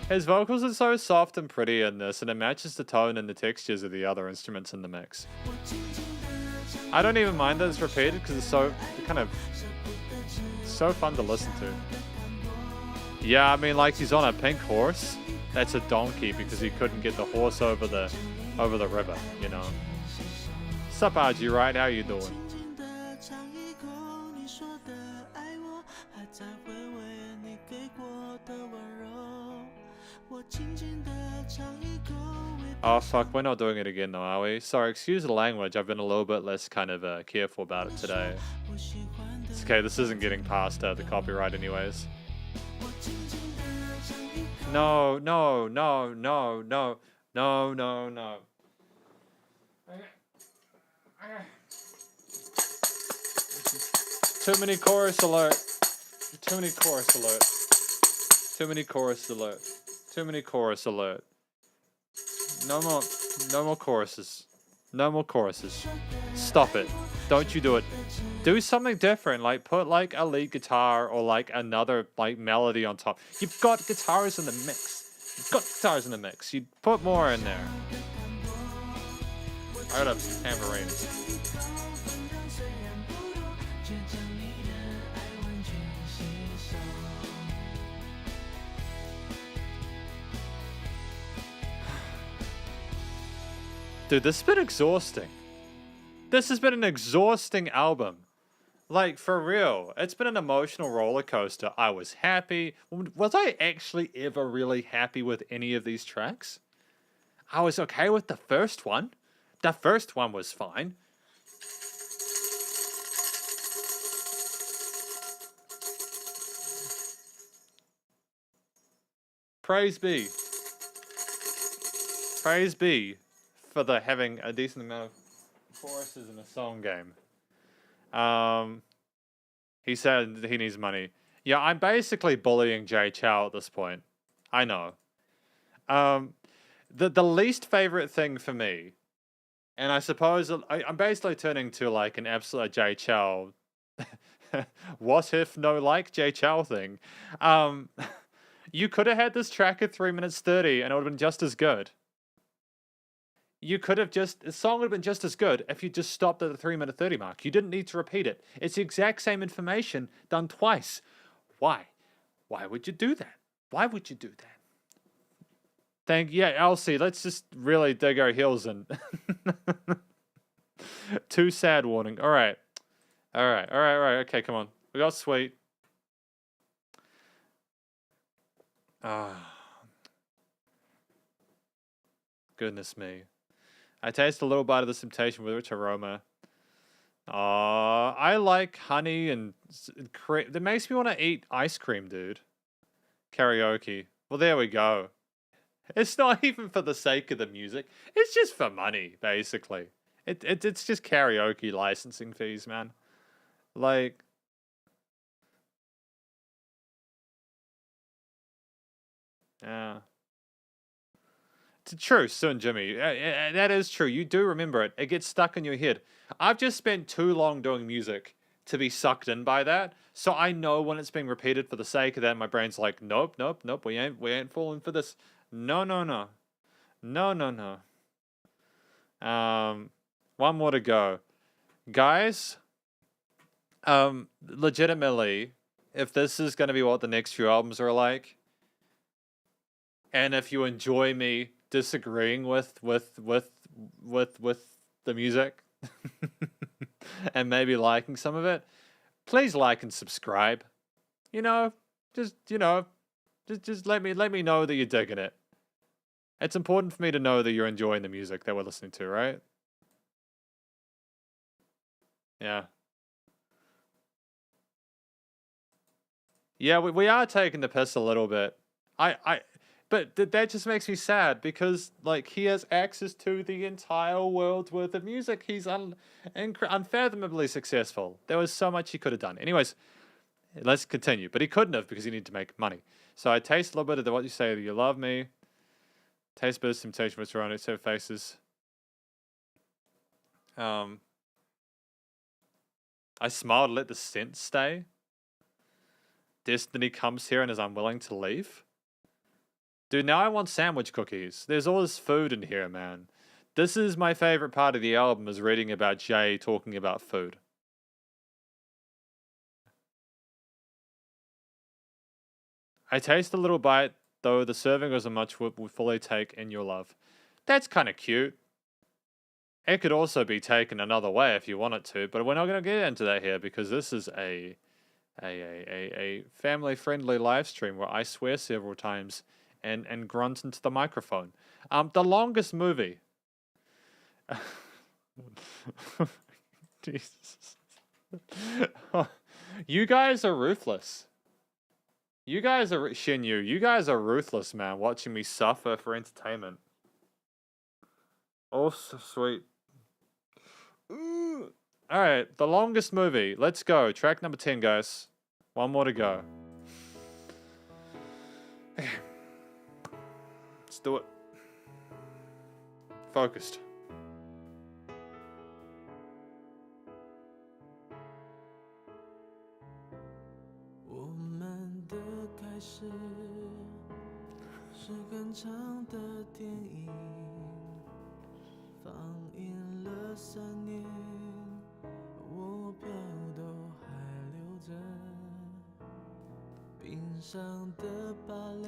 His vocals are so soft and pretty in this, and it matches the tone and the textures of the other instruments in the mix. I don't even mind that it's repeated because it's so fun to listen to. Yeah, I mean, like, he's on a pink horse. That's a donkey because he couldn't get the horse over the river, you know. Sup, RG, right? How you doing? Oh fuck, we're not doing it again though, are we? Sorry, excuse the language. I've been a little bit less kind of careful about it today. It's okay, this isn't getting past the copyright anyways. No, no, no, no, no, no, no, no. Too many chorus alert. Too many chorus alert. Too many chorus alert. Too many chorus alert. No more choruses. No more choruses. Stop it. Don't you do it. Do something different. Like put like a lead guitar or like another like melody on top. You've got guitars in the mix. You've got guitars in the mix. You put more in there. I got a tambourine. Dude, this has been exhausting. This has been an exhausting album. Like, for real. It's been an emotional roller coaster. I was happy. Was I actually ever really happy with any of these tracks? I was okay with the first one. The first one was fine. Praise be. Praise be for the having a decent amount of choruses in a song game. He said he needs money. Yeah, I'm basically bullying Jay Chou at this point. I know. The least favorite thing for me And I suppose I'm basically turning to like an absolute Jay Chou. What if no like Jay Chou thing? Um, you could have had this track at 3 minutes 30 and it would have been just as good. You could have the song would have been just as good if you just stopped at the 3 minute 30 mark. You didn't need to repeat it. It's the exact same information done twice. Why? Why would you do that? Why would you do that? Yeah, Elsie, let's just really dig our heels in. Too sad warning. All right. Okay, come on. We got sweet. Ah. Goodness me. I taste a little bite of this temptation with rich aroma. I like honey and cream. That makes me want to eat ice cream, dude. Karaoke. Well, there we go. It's not even for the sake of the music. It's just for money, basically. It's just karaoke licensing fees, man. Like, yeah. It's true, soon, Jimmy. That is true. You do remember it. It gets stuck in your head. I've just spent too long doing music to be sucked in by that. So I know when it's being repeated for the sake of that, my brain's like, nope. We ain't falling for this. No. No. One more to go, guys. Legitimately, if this is going to be what the next few albums are like, and if you enjoy me disagreeing with the music and maybe liking some of it, please like and subscribe. Just let me know that you're digging it. It's important for me to know that you're enjoying the music that we're listening to, right? Yeah. Yeah, we are taking the piss a little bit. But that just makes me sad because like he has access to the entire world's worth of music. He's unfathomably successful. There was so much he could have done. Anyways, let's continue. But he couldn't have because he needed to make money. So I taste a little bit of what you say that you love me. Taste bit of temptation with around its faces. I smiled, let the scent stay. Destiny comes here and is unwilling to leave. Dude, now I want sandwich cookies. There's all this food in here, man. This is my favorite part of the album, is reading about Jay talking about food. I taste a little bite, though the serving wasn't much would fully take in your love. That's kind of cute. It could also be taken another way if you want it to, but we're not going to get into that here because this is a family-friendly live stream where I swear several times and grunt into the microphone. The longest movie. Jesus. You guys are ruthless. You guys are Shinyu. You guys are ruthless, man. Watching me suffer for entertainment. Oh, so sweet. Ooh. All right, the longest movie. Let's go. Track number 10, guys. One more to go. Okay. Let's do it. Focused.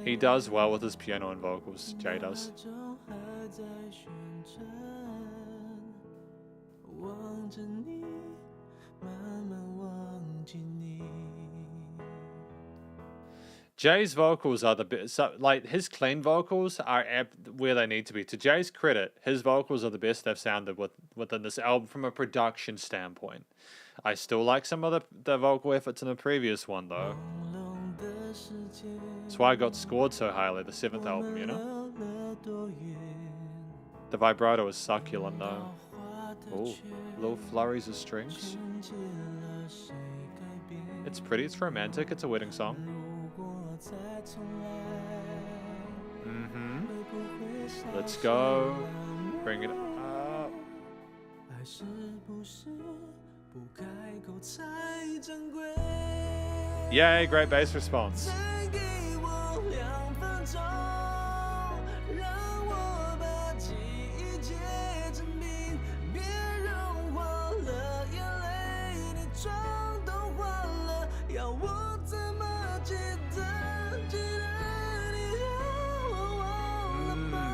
He does well with his piano and vocals, Jay does. Jay's vocals are the best. So, like, his clean vocals are where they need to be. To Jay's credit, his vocals are the best they've sounded within this album from a production standpoint. I still like some of the vocal efforts in the previous one, though. That's why I got scored so highly, the 7th album, you know? The vibrato is succulent, though. Ooh, little flurries of strings. It's pretty, it's romantic, it's a wedding song. Let's go. Bring it up. Yay, great bass response.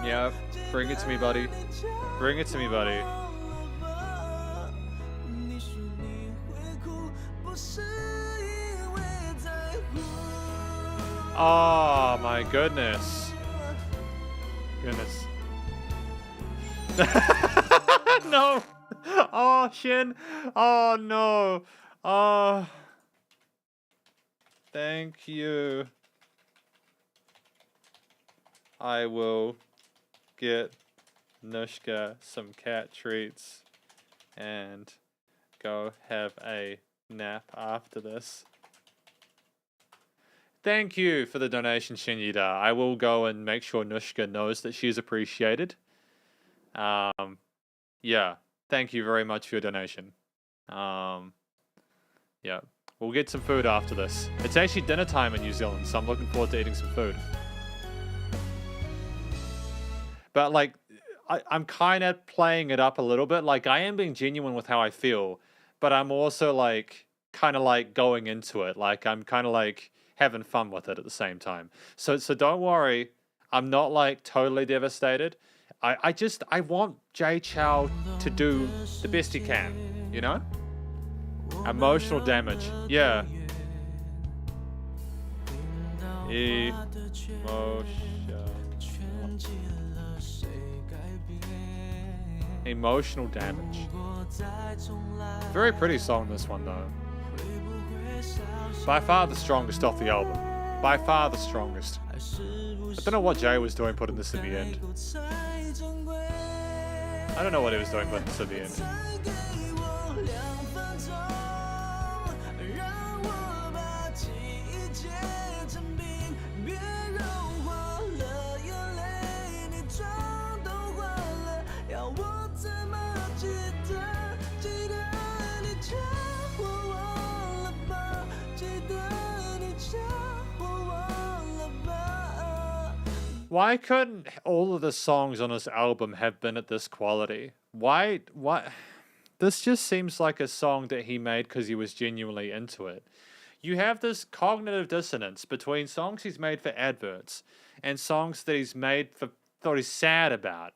Yep, bring it to me, buddy. Bring it to me, buddy. Oh my goodness. Goodness. No. Oh, Shin. Oh no. Oh. Thank you. I will get Nushka some cat treats and go have a nap after this. Thank you for the donation, Shinyida. I will go and make sure Nushka knows that she's appreciated. Yeah, thank you very much for your donation. Yeah, we'll get some food after this. It's actually dinner time in New Zealand, so I'm looking forward to eating some food. But like, I'm kind of playing it up a little bit. Like, I am being genuine with how I feel, but I'm also like, kind of like going into it. Like, I'm kind of like having fun with it at the same time. So don't worry. I'm not like totally devastated. I want Jay Chou to do the best he can, you know? Emotional damage. Yeah. Emotional damage. Very pretty song, this one, though. By far the strongest off the album. By far the strongest. I don't know what Jay was doing putting this at the end. I don't know what he was doing putting this at the end. Why couldn't all of the songs on this album have been at this quality? Why? This just seems like a song that he made because he was genuinely into it. You have this cognitive dissonance between songs he's made for adverts and songs that he's made for that he's sad about.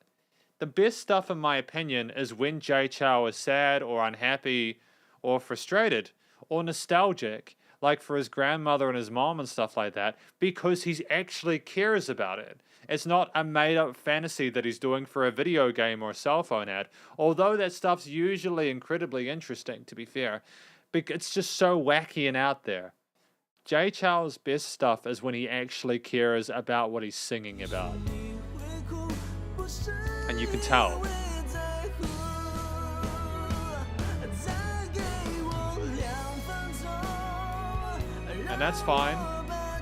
The best stuff, in my opinion, is when Jay Chou is sad or unhappy or frustrated or nostalgic, like for his grandmother and his mom and stuff like that, because he actually cares about it. It's not a made-up fantasy that he's doing for a video game or a cell phone ad, although that stuff's usually incredibly interesting, to be fair. It's just so wacky and out there. Jay Chou's best stuff is when he actually cares about what he's singing about. And you can tell. And that's fine.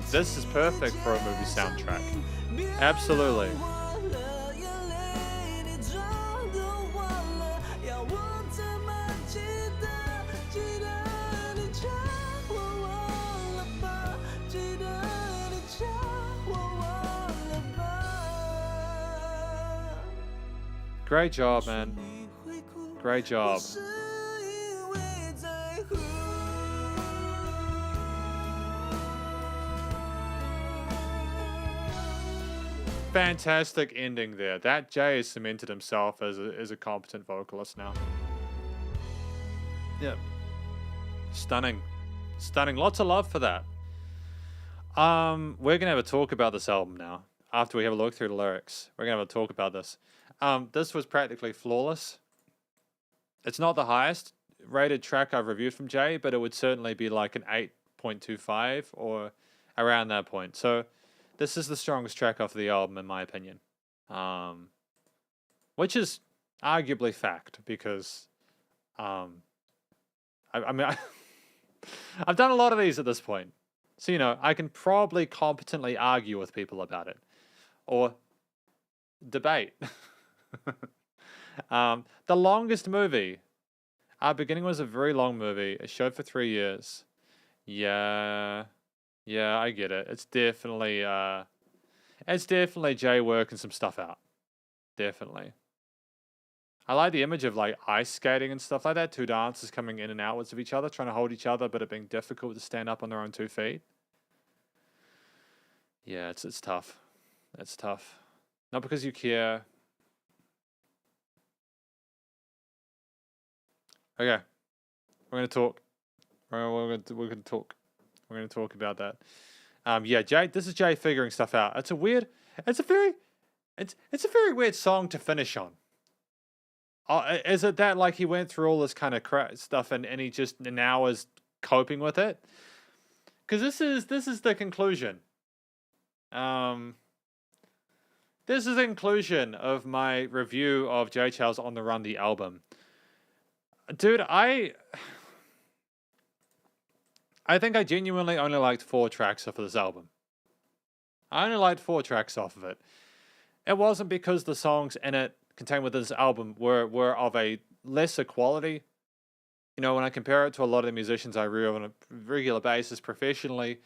This is perfect for a movie soundtrack. Absolutely. Great job, man. Great job. Fantastic ending there. That Jay has cemented himself as a competent vocalist now. Yeah. Stunning. Stunning. Lots of love for that. We're gonna have a talk about this album now. After we have a look through the lyrics. We're gonna have a talk about this. This was practically flawless. It's not the highest rated track I've reviewed from Jay, but it would certainly be like an 8.25 or around that point. So this is the strongest track off the album, in my opinion. Which is arguably fact, because I mean, I've done a lot of these at this point. So, you know, I can probably competently argue with people about it. Or debate. The longest movie Beginning was a very long movie. It showed for 3 years. Yeah. Yeah, I get it. It's definitely Jay working some stuff out. Definitely. I like the image of like ice skating and stuff like that. Two dancers coming in and outwards of each other, trying to hold each other, but it being difficult to stand up on their own 2 feet. Yeah, it's tough. It's tough. Not because you care. Okay, we're gonna talk. We're gonna talk. We're gonna talk about that. Yeah, Jay. This is Jay figuring stuff out. It's a weird. It's a very. It's a very weird song to finish on. Is it that like he went through all this kind of stuff and he just now is coping with it? Because this is the conclusion. This is the conclusion of my review of Jay Chou's On the Run the album. Dude, I think I genuinely only liked 4 tracks off of this album. I only liked 4 tracks off of it. It wasn't because the songs in it contained within this album were of a lesser quality. You know, when I compare it to a lot of the musicians I review on a regular basis professionally,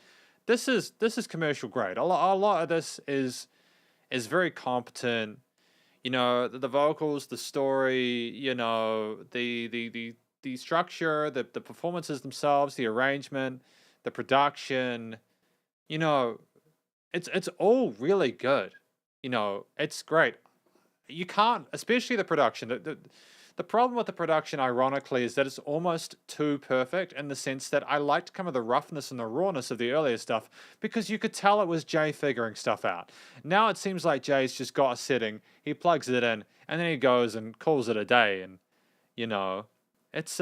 this is commercial grade. A lot of this is very competent. You know, the vocals, the story, you know, the structure, the performances themselves, the arrangement, the production, you know, it's all really good. You know, it's great. You can't, especially the production. The problem with the production, ironically, is that it's almost too perfect in the sense that I liked kind of the roughness and the rawness of the earlier stuff because you could tell it was Jay figuring stuff out. Now it seems like Jay's just got a setting, he plugs it in, and then he goes and calls it a day. And, you know, it's,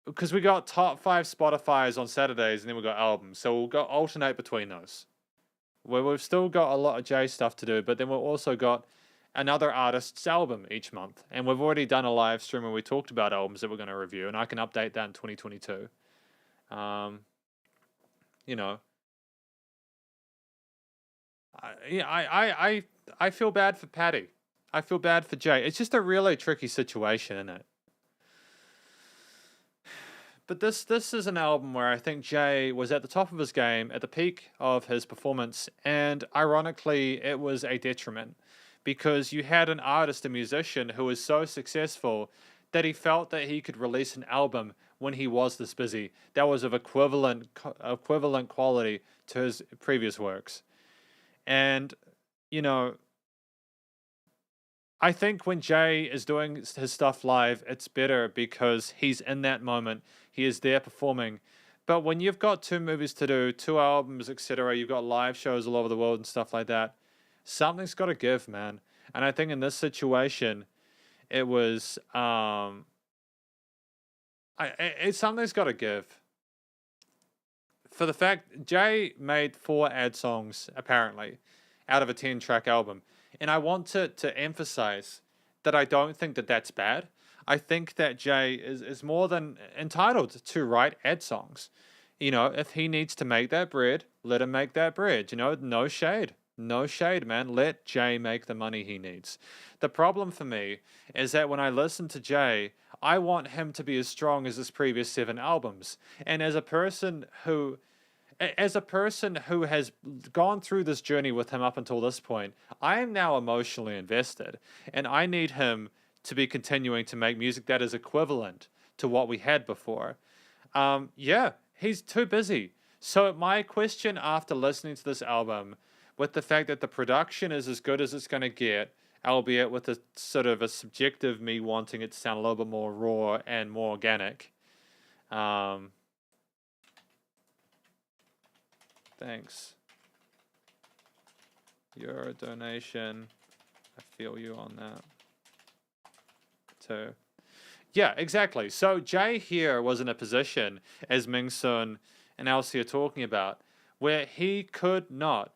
because we got top 5 Spotify's on Saturdays and then we got albums. So we'll go alternate between those. Where we've still got a lot of Jay stuff to do, but then we've also got another artist's album each month. And we've already done a live stream where we talked about albums that we're going to review, and I can update that in 2022. You know, I feel bad for Patty. I feel bad for Jay. It's just a really tricky situation, isn't it? But this is an album where I think Jay was at the top of his game, at the peak of his performance, and ironically, it was a detriment because you had an artist, a musician, who was so successful that he felt that he could release an album when he was this busy that was of equivalent quality to his previous works. And, you know, I think when Jay is doing his stuff live, it's better because he's in that moment. He is there performing. But when you've got 2 movies to do, 2 albums, etc., you've got live shows all over the world and stuff like that, something's got to give, man. And I think in this situation, it was, something's got to give. For the fact, Jay made 4 ad songs, apparently, out of a 10-track album. And I want to emphasize that I don't think that that's bad. I think that Jay is more than entitled to write ad songs. You know, if he needs to make that bread, let him make that bread. You know, no shade. No shade, man. Let Jay make the money he needs. The problem for me is that when I listen to Jay, I want him to be as strong as his previous 7 albums. And as a person who has gone through this journey with him up until this point, I am now emotionally invested, and I need him to be continuing to make music that is equivalent to what we had before. Yeah, he's too busy. So my question after listening to this album, with the fact that the production is as good as it's going to get, albeit with a sort of a subjective me wanting it to sound a little bit more raw and more organic. Thanks. Your donation. I feel you on that. Too. Yeah, exactly. So Jay here was in a position, as Ming Sun and Elsie are talking about, where he could not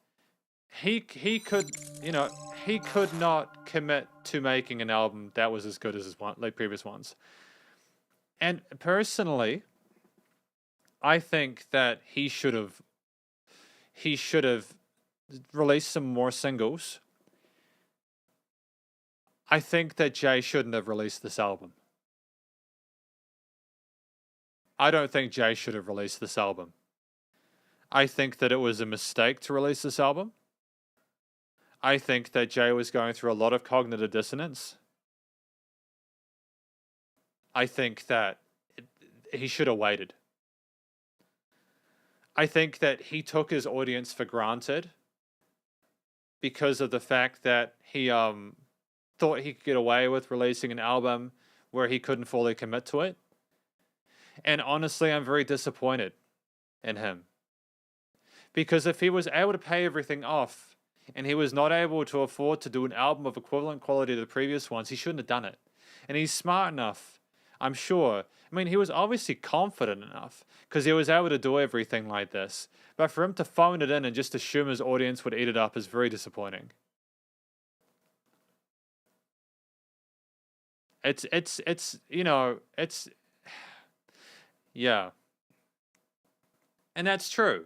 commit to making an album that was as good as his previous ones. And personally, I think that he should have released some more singles I think that Jay shouldn't have released this album. I don't think Jay should have released this album. I think that it was a mistake to release this album. I think that Jay was going through a lot of cognitive dissonance. I think that he should have waited. I think that he took his audience for granted because of the fact that he thought he could get away with releasing an album where he couldn't fully commit to it. And honestly, I'm very disappointed in him. Because if he was able to pay everything off and he was not able to afford to do an album of equivalent quality to the previous ones, he shouldn't have done it. And he's smart enough, I'm sure. I mean, he was obviously confident enough because he was able to do everything like this. But for him to phone it in and just assume his audience would eat it up is very disappointing. It's you know, it's yeah. And that's true.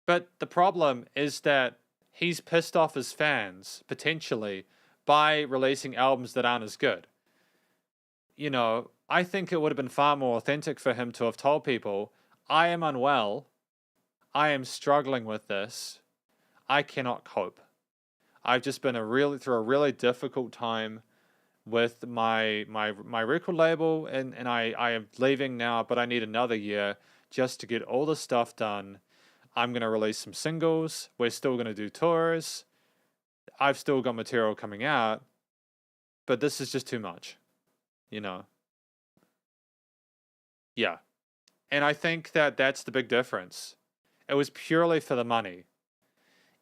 But the problem is that he's pissed off his fans, potentially, by releasing albums that aren't as good. You know, I think it would have been far more authentic for him to have told people, I am unwell, I am struggling with this, I cannot cope. I've just been through a really difficult time with my record label, and I am leaving now, but I need another year just to get all the stuff done. I'm going to release some singles. We're still going to do tours. I've still got material coming out, but this is just too much, you know? Yeah. And I think that that's the big difference. It was purely for the money.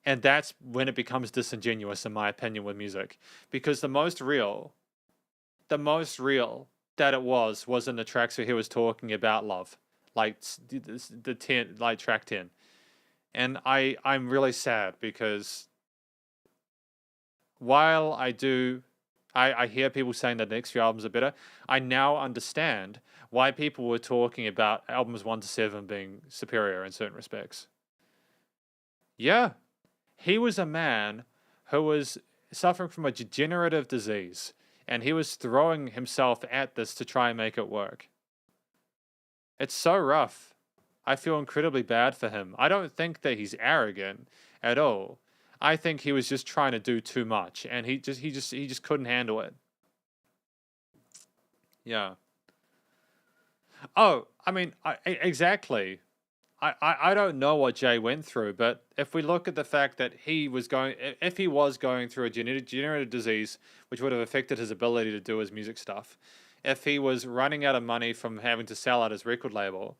And that's when it becomes disingenuous, in my opinion, with music. Because the most real that it was in the tracks where he was talking about love. Like the 10, like track 10. And I'm really sad because while I hear people saying that the next few albums are better, I now understand why people were talking about albums 1 to 7 being superior in certain respects. Yeah, he was a man who was suffering from a degenerative disease, and he was throwing himself at this to try and make it work. It's so rough. I feel incredibly bad for him. I don't think that he's arrogant at all. I think he was just trying to do too much, and he just couldn't handle it. Yeah. Oh, I mean, exactly. I don't know what Jay went through, but if we look at the fact that if he was going through a degenerative disease, which would have affected his ability to do his music stuff, if he was running out of money from having to sell out his record label,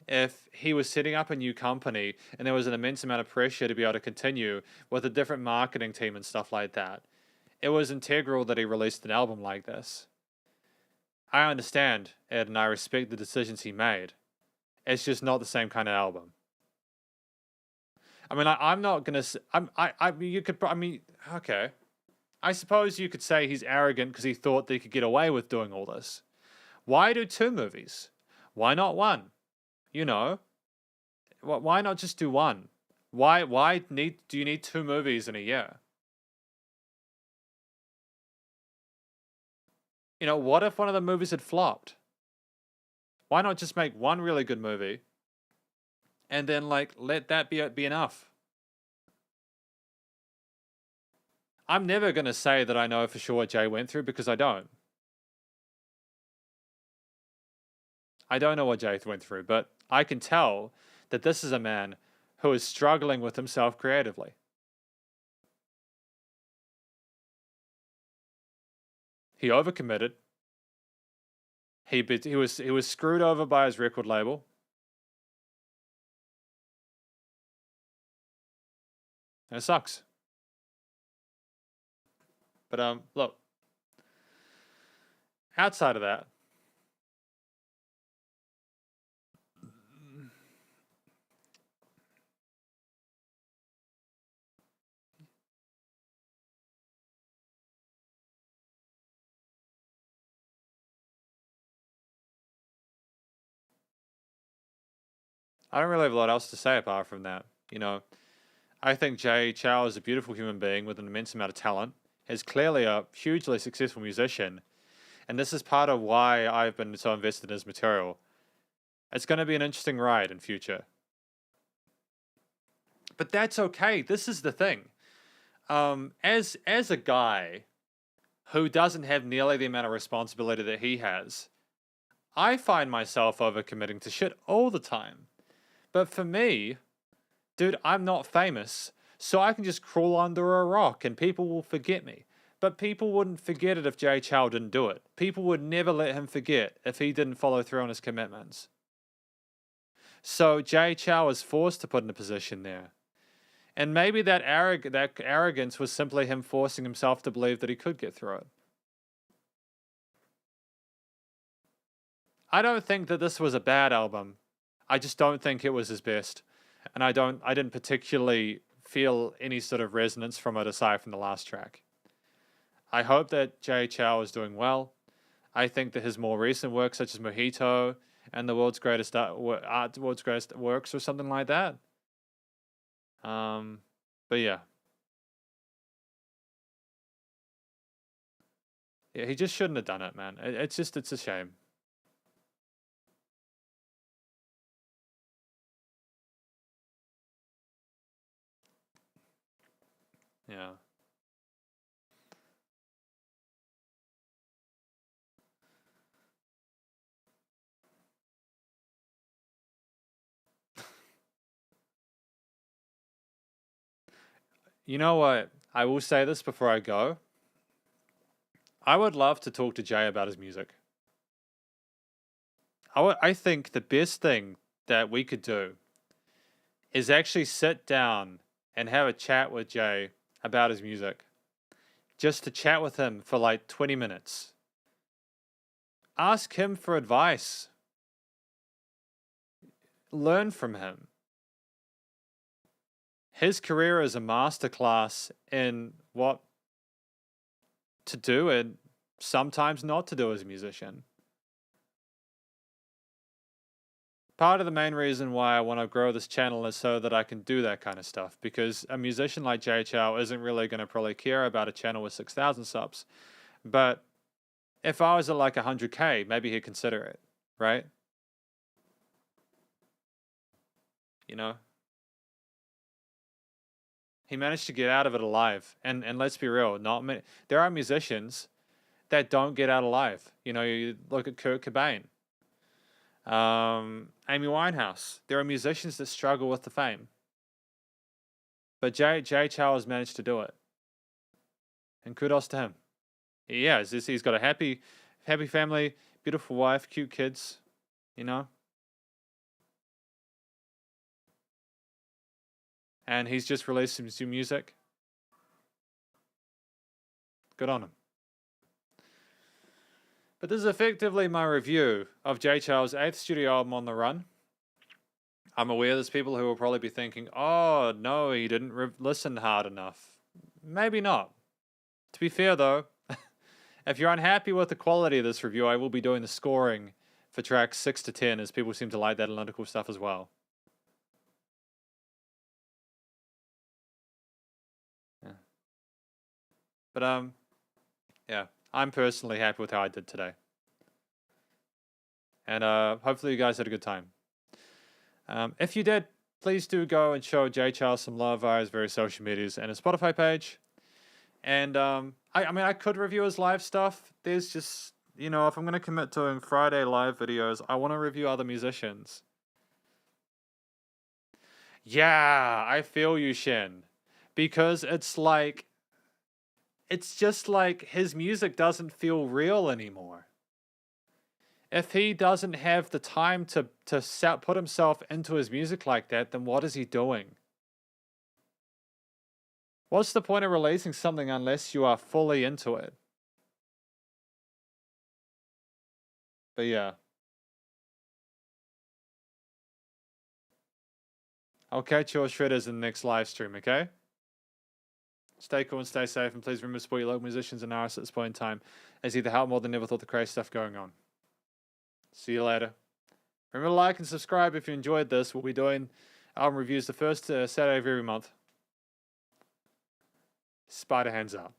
if he was setting up a new company and there was an immense amount of pressure to be able to continue with a different marketing team and stuff like that, it was integral that he released an album like this. I understand, Ed, and I respect the decisions he made. It's just not the same kind of album. I mean, I'm not gonna. You could. I mean, okay. I suppose you could say he's arrogant because he thought that he could get away with doing all this. Why do 2 movies? Why not 1? You know, why not just do 1? Why do you need 2 movies in a year? You know, what if one of the movies had flopped? Why not just make 1 really good movie and then like let that be enough? I'm never going to say that I know for sure what Jay went through because I don't. I don't know what Jay went through, but I can tell that this is a man who is struggling with himself creatively. He overcommitted. He was screwed over by his record label. And it sucks. But look. Outside of that, I don't really have a lot else to say apart from that. You know, I think Jay Chou is a beautiful human being with an immense amount of talent. is clearly a hugely successful musician. And this is part of why I've been so invested in his material. It's going to be an interesting ride in future. But that's okay. This is the thing. As a guy who doesn't have nearly the amount of responsibility that he has, I find myself overcommitting to shit all the time. But for me, dude, I'm not famous, so I can just crawl under a rock and people will forget me. But people wouldn't forget it if Jay Chou didn't do it. People would never let him forget if he didn't follow through on his commitments. So Jay Chou was forced to put in a position there. And maybe that arrogance was simply him forcing himself to believe that he could get through it. I don't think that this was a bad album. I just don't think it was his best. And I didn't particularly feel any sort of resonance from it aside from the last track. I hope that Jay Chou is doing well. I think that his more recent work, such as Mojito and the world's greatest works or something like that. But yeah. Yeah, he just shouldn't have done it, man. It's a shame. Yeah. You know what? I will say this before I go. I would love to talk to Jay about his music. I think the best thing that we could do is actually sit down and have a chat with Jay about his music. Just to chat with him for like 20 minutes. Ask him for advice. Learn from him. His career is a masterclass in what to do and sometimes not to do as a musician. Part of the main reason why I want to grow this channel is so that I can do that kind of stuff, because a musician like Jay Chou isn't really going to probably care about a channel with 6,000 subs. But if I was at like 100K, maybe he'd consider it, right? You know? He managed to get out of it alive. And let's be real, not many, there are musicians that don't get out alive. You know, you look at Kurt Cobain. Amy Winehouse. There are musicians that struggle with the fame. But Jay Chou has managed to do it. And kudos to him. He has. He's got a happy family, beautiful wife, cute kids, you know? And he's just released some new music. Good on him. But this is effectively my review of Jay Chou's 8th studio album, On the Run. I'm aware there's people who will probably be thinking, oh, no, he didn't listen hard enough. Maybe not. To be fair, though, if you're unhappy with the quality of this review, I will be doing the scoring for tracks 6 to 10, as people seem to like that analytical stuff as well. Yeah. But, yeah, I'm personally happy with how I did today. And hopefully you guys had a good time. If you did, please do go and show Jay Chou some love via his various social medias and his Spotify page. And I mean, I could review his live stuff. There's just, you know, if I'm going to commit to doing Friday live videos, I want to review other musicians. Yeah, I feel you, Shin. Because it's just like his music doesn't feel real anymore. If he doesn't have the time to put himself into his music like that, then what is he doing? What's the point of releasing something unless you are fully into it? But yeah. I'll catch your shredders in the next live stream, okay? Stay cool and stay safe, and please remember to support your local musicians and artists at this point in time, as either help more than ever thought the crazy stuff going on. See you later. Remember to like and subscribe if you enjoyed this. We'll be doing album reviews the first Saturday of every month. Spider hands up.